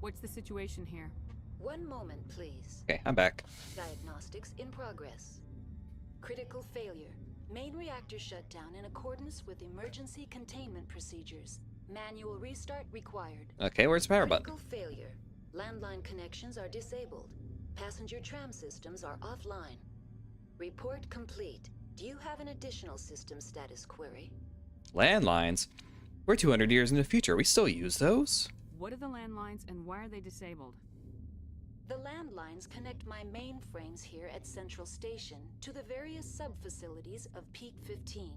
What's the situation here? One moment, please. Okay, I'm back. Diagnostics in progress. Critical failure. Main reactor shut down in accordance with emergency containment procedures. Manual restart required. Okay, where's the power button? Critical failure. Landline connections are disabled. Passenger tram systems are offline. Report complete. Do you have an additional system status query? Landlines? We're 200 years in the future. We still use those? What are the landlines and why are they disabled? The landlines connect my mainframes here at Central Station to the various sub-facilities of Peak 15.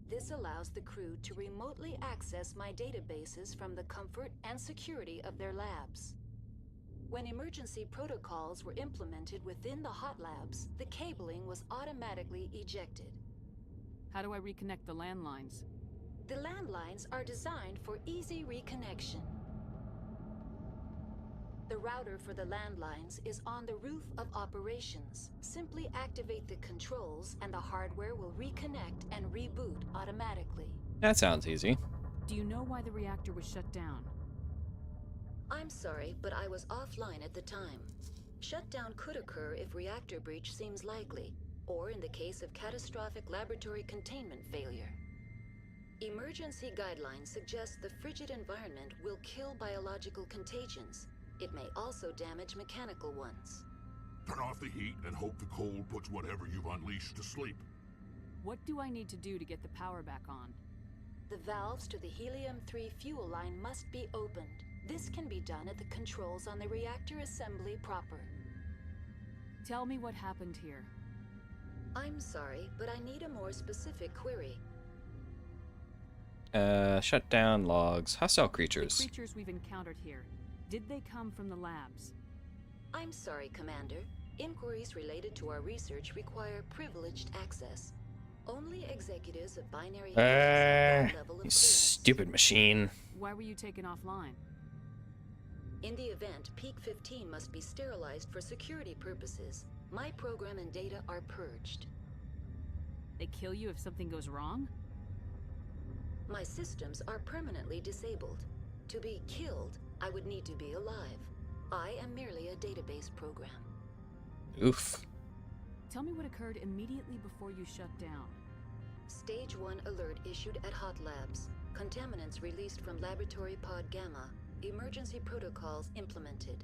This allows the crew to remotely access my databases from the comfort and security of their labs. When emergency protocols were implemented within the hot labs, the cabling was automatically ejected. How do I reconnect the landlines? The landlines are designed for easy reconnection. The router for the landlines is on the roof of operations. Simply activate the controls and the hardware will reconnect and reboot automatically. That sounds easy. Do you know why the reactor was shut down? I'm sorry, but I was offline at the time. Shutdown could occur if reactor breach seems likely, or in the case of catastrophic laboratory containment failure. Emergency guidelines suggest the frigid environment will kill biological contagions. It may also damage mechanical ones. Turn off the heat and hope the cold puts whatever you've unleashed to sleep. What do I need to do to get the power back on? The valves to the helium-3 fuel line must be opened. This can be done at the controls on the reactor assembly proper. Tell me what happened here. I'm sorry, but I need a more specific query. Shutdown logs. Hostile creatures. The creatures we've encountered here, did they come from the labs? I'm sorry, Commander. Inquiries related to our research require privileged access. Only executives of binary level of You clearance. stupid machine. Why were you taken offline? In the event, Peak 15 must be sterilized for security purposes. My program and data are purged. They kill you if something goes wrong? My systems are permanently disabled. To be killed, I would need to be alive. I am merely a database program. Oof. Tell me what occurred immediately before you shut down. Stage 1 alert issued at Hot Labs. Contaminants released from Laboratory Pod Gamma. Emergency protocols implemented.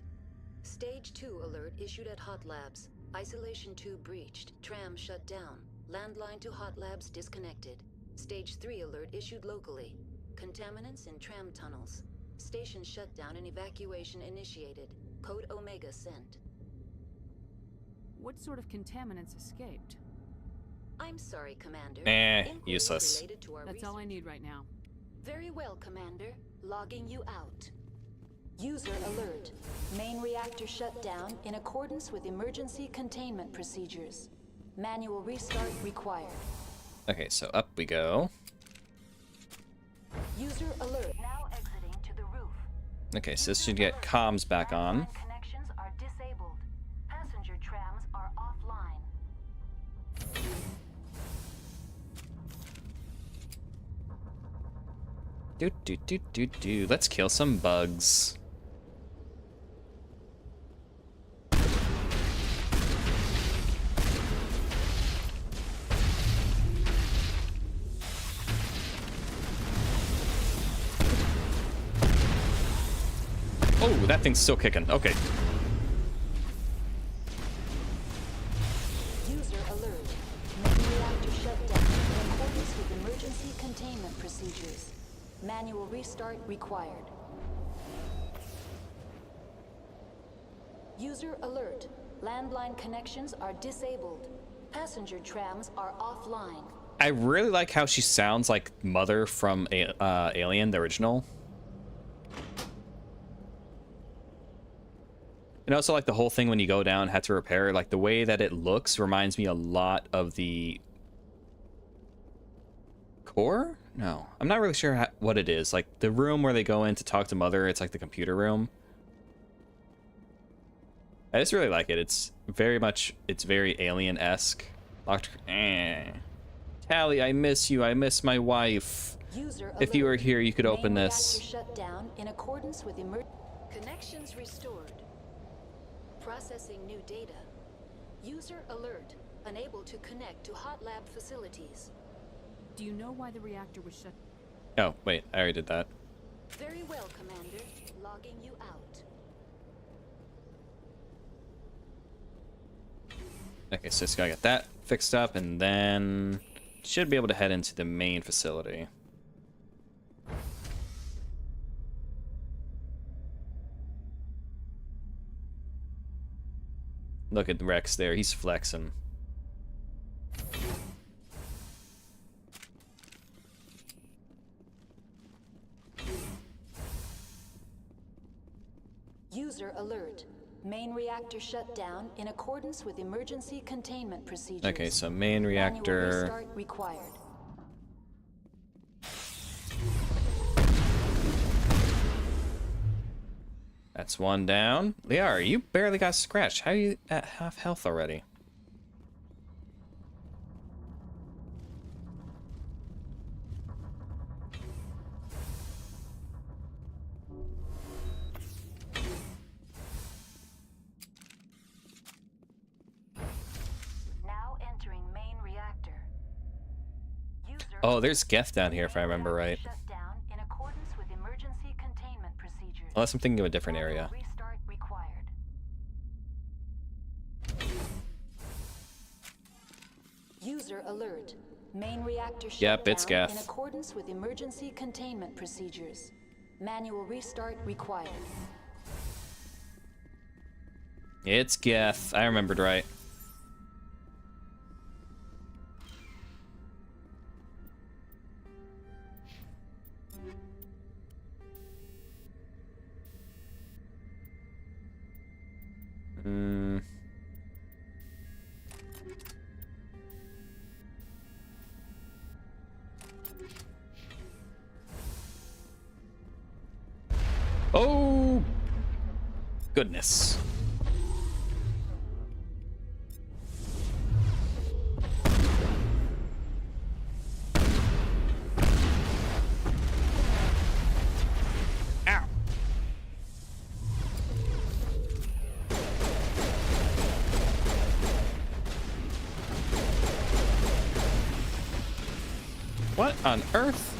Stage 2 alert issued at Hot Labs. Isolation 2 breached. Tram shut down. Landline to Hot Labs disconnected. Stage 3 alert issued locally. Contaminants in tram tunnels. Station shutdown and evacuation initiated. Code Omega sent. What sort of contaminants escaped? I'm sorry, Commander. Useless. Inquiries related to our That's all I need right now. Very well, Commander. Logging you out. User alert. Main reactor shut down in accordance with emergency containment procedures. Manual restart required. Okay, so up we go. User alert. Now exiting to the roof. Okay, so this should get comms back on. Connections are disabled. Passenger trams are offline. Do. Let's kill some bugs. Oh, that thing's still kicking. Okay. User alert. Main reactor shut down in accordance with emergency containment procedures. Manual restart required. User alert. Landline connections are disabled. Passenger trams are offline. I really like how she sounds like Mother from Alien, the original. And also like the whole thing when you go down, had to repair, like the way that it looks reminds me a lot of the core? No, I'm not really sure what it is. Like the room where they go in to talk to Mother, it's like the computer room. I just really like it. It's very Alien-esque. Tally, I miss you. I miss my wife. If you were here, you could open this. Shut down in accordance with connections restored. Processing new data. User alert. Unable to connect to hot lab facilities. Do you know why the reactor was shut? Oh, wait, I already did that. Very well, Commander. Logging you out. Okay, so just gotta get that fixed up, and then should be able to head into the main facility. Look at Rex there. He's flexing. User alert. Main reactor shut down in accordance with emergency containment procedures. Okay, so main reactor. Manual restart required. That's one down. Liara, you barely got scratched. How are you at half health already? Now entering main reactor. Oh, there's Geth down here if I remember right. Shut down in accordance with emergency containment procedures. Unless I'm thinking of a different area. Restart required. User alert. Main reactor shut Yep, it's down in Geth. accordance with emergency containment procedures. Manual restart required. It's Geth. I remembered right. Hmm. Oh, goodness. Ow. What on earth?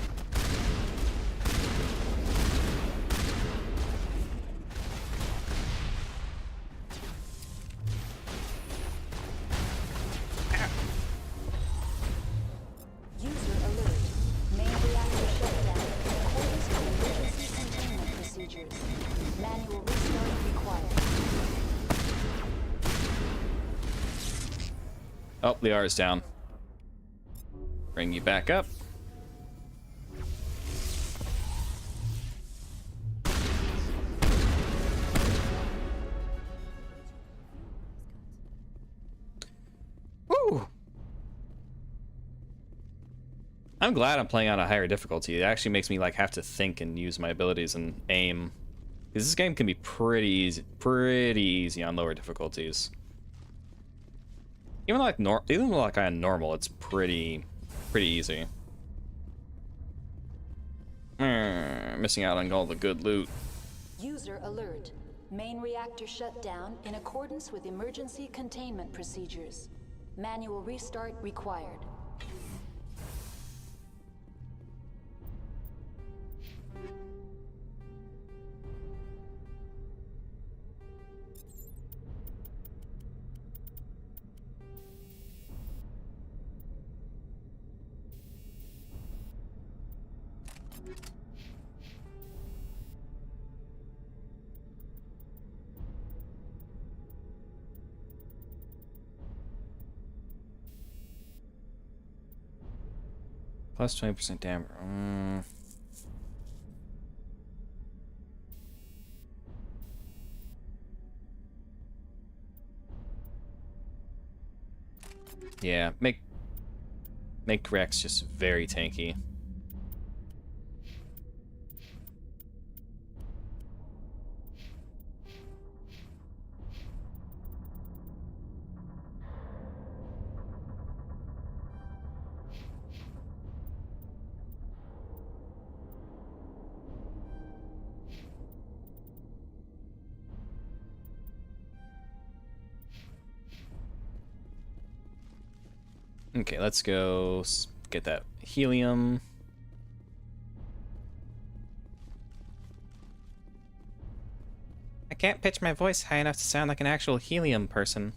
User alert. Main reactor shut down in accordance with emergency containment procedures. Manual restart required. Oh, Liara's down. Bring you back up. Woo! I'm glad I'm playing on a higher difficulty. It actually makes me like have to think and use my abilities and aim. Because this game can be pretty easy on lower difficulties. Even like on normal, it's pretty easy. Missing out on all the good loot. User alert. Main reactor shut down in accordance with emergency containment procedures. Manual restart required. Plus 20% damage. Yeah, make Rex just very tanky. Okay, let's go get that helium. I can't pitch my voice high enough to sound like an actual helium person.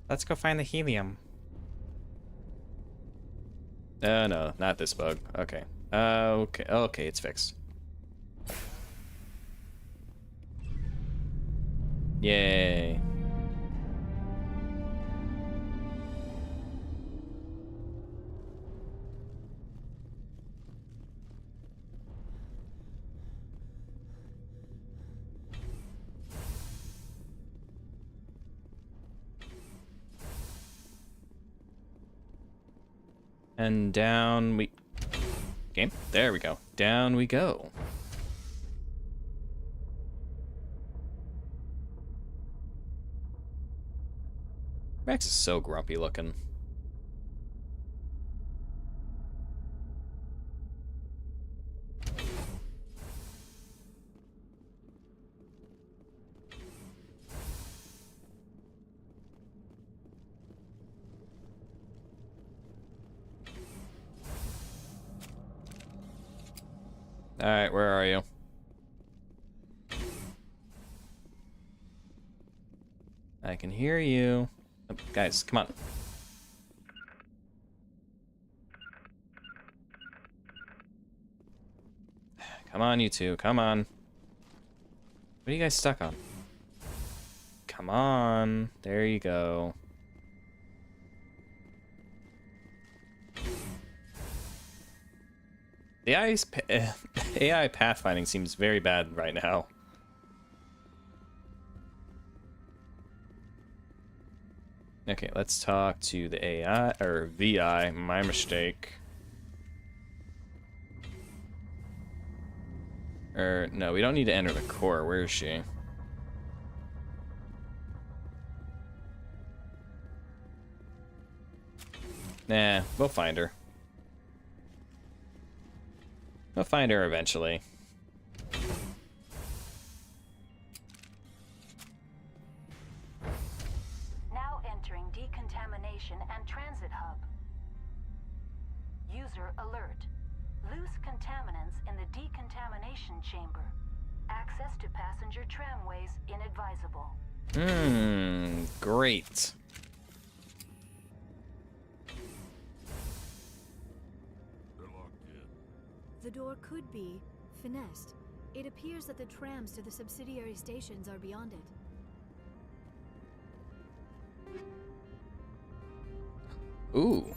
Let's go find the helium. No, not this bug. Okay. Okay, it's fixed. Yay. And down we... Okay, there we go. Down we go. Max is so grumpy looking. Alright, where are you? I can hear you. Oh, guys, come on. Come on, you two. Come on. What are you guys stuck on? Come on. There you go. The AI pathfinding seems very bad right now. Okay, let's talk to the AI, or VI, my mistake. No, we don't need to enter the core. Where is she? Nah, we'll find her. We'll find her eventually. Now entering decontamination and transit hub. User alert. Loose contaminants in the decontamination chamber. Access to passenger tramways inadvisable. Great. The door could be finessed. It appears that the trams to the subsidiary stations are beyond it. Ooh.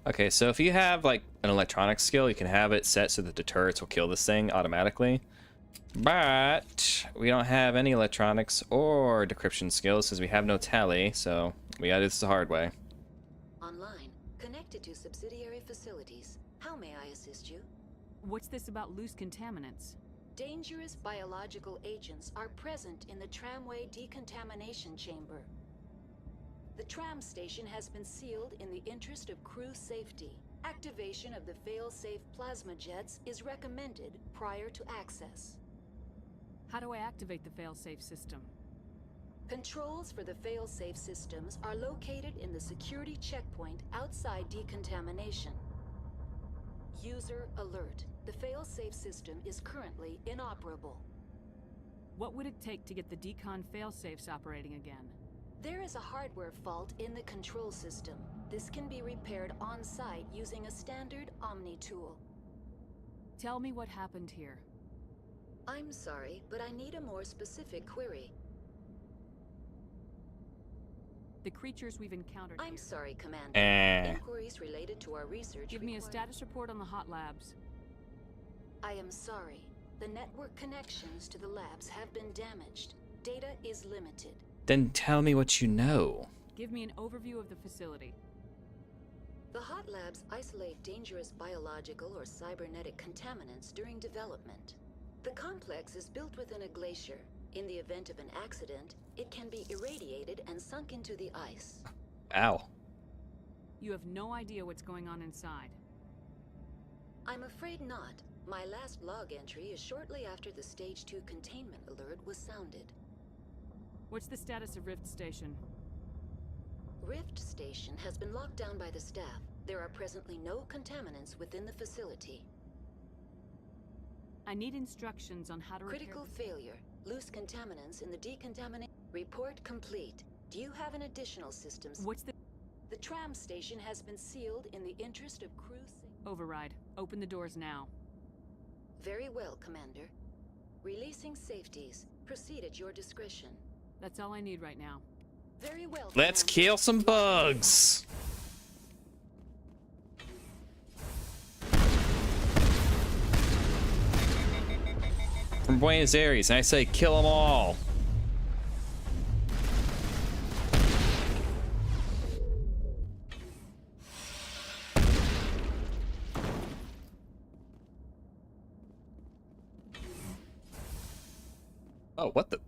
Okay, so if you have like an electronic skill, you can have it set so that the turrets will kill this thing automatically. But we don't have any electronics or decryption skills because we have no tally, so we gotta do this the hard way. Online, connected to subsidiary facilities. How may I assist you? What's this about loose contaminants? Dangerous biological agents are present in the tramway decontamination chamber. The tram station has been sealed in the interest of crew safety. Activation of the fail-safe plasma jets is recommended prior to access. How do I activate the fail-safe system? Controls for the fail-safe systems are located in the security checkpoint outside decontamination. User alert. The fail-safe system is currently inoperable. What would it take to get the decon fail-safes operating again? There is a hardware fault in the control system. This can be repaired on-site using a standard Omni tool. Tell me what happened here. I'm sorry, but I need a more specific query. The creatures we've encountered I'm here. sorry, Commander. Inquiries related to our research Give me a status report on the hot labs. I am sorry. The network connections to the labs have been damaged. Data is limited. Then tell me what you know. Give me an overview of the facility. The hot labs isolate dangerous biological or cybernetic contaminants during development. The complex is built within a glacier. In the event of an accident, it can be irradiated and sunk into the ice. Ow. You have no idea what's going on inside. I'm afraid not. My last log entry is shortly after the Stage 2 containment alert was sounded. What's the status of Rift Station? Rift Station has been locked down by the staff. There are presently no contaminants within the facility. I need instructions on how to Critical failure. Loose contaminants in the decontaminate. Report complete. Do you have an additional systems? What's the... The tram station has been sealed in the interest of crew safety. Override. Open the doors now. Very well, Commander. Releasing safeties. Proceed at your discretion. That's all I need right now. Very well. Let's kill some bugs. From Buenos Aires, and I say kill them all. Oh, what the?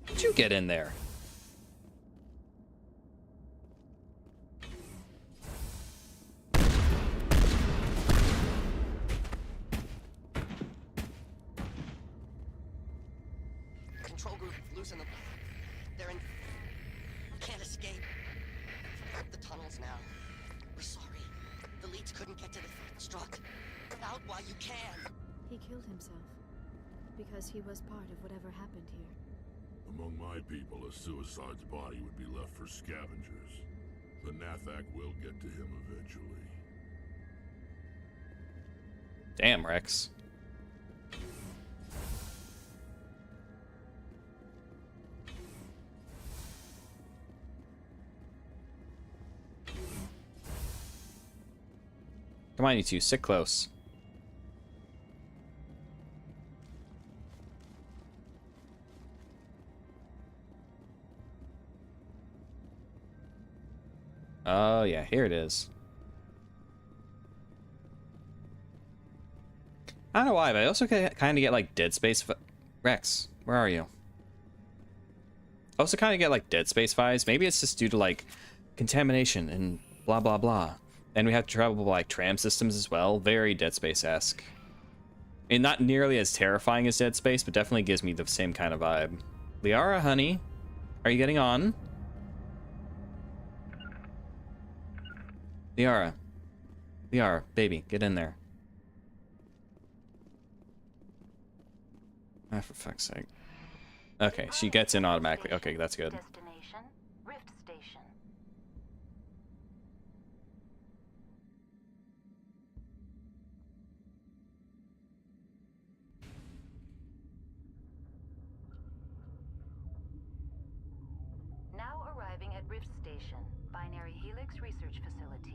How'd you get in there? Control group, loosen them. They're in... Can't escape. The tunnels now. We're sorry. The leads couldn't get to the struck. Out while you can. He killed himself. Because he was part of whatever happened here. Among my people, a suicide's body would be left for scavengers. The Nathak will get to him eventually. Damn, Rex. Come on, you two, sit close. Oh, yeah, here it is. I don't know why, but I also kind of get like Dead Space. Rex, where are you? I also kind of get like Dead Space vibes. Maybe it's just due to like contamination and blah blah blah. And we have to travel like tram systems as well. Very Dead Space-esque. And not nearly as terrifying as Dead Space, but definitely gives me the same kind of vibe. Liara, honey, are you getting on? Liara. Liara, baby, get in there. Ah, for fuck's sake. Okay, she gets in automatically. Okay, that's good. Destination, Rift Station. Now arriving at Rift Station, Binary Helix Research Facility.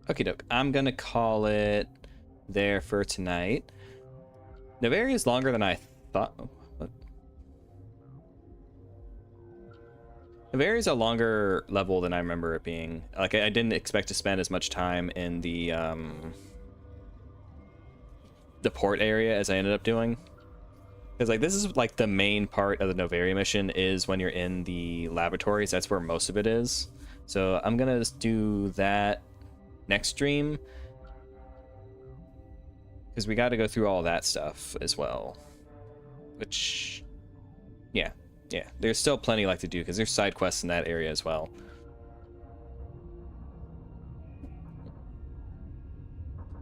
Okie doke. I'm gonna call it there for tonight. Noveria is longer than I thought. What? Noveria is a longer level than I remember it being. Like, I didn't expect to spend as much time in the port area as I ended up doing. Because like this is like the main part of the Noveria mission is when you're in the laboratories. That's where most of it is. So I'm gonna just do that next stream, because we got to go through all that stuff as well, which yeah, there's still plenty like to do because there's side quests in that area as well.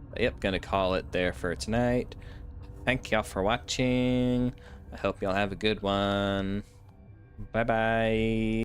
But yep, gonna call it there for tonight. Thank y'all for watching. I hope y'all have a good one. Bye bye.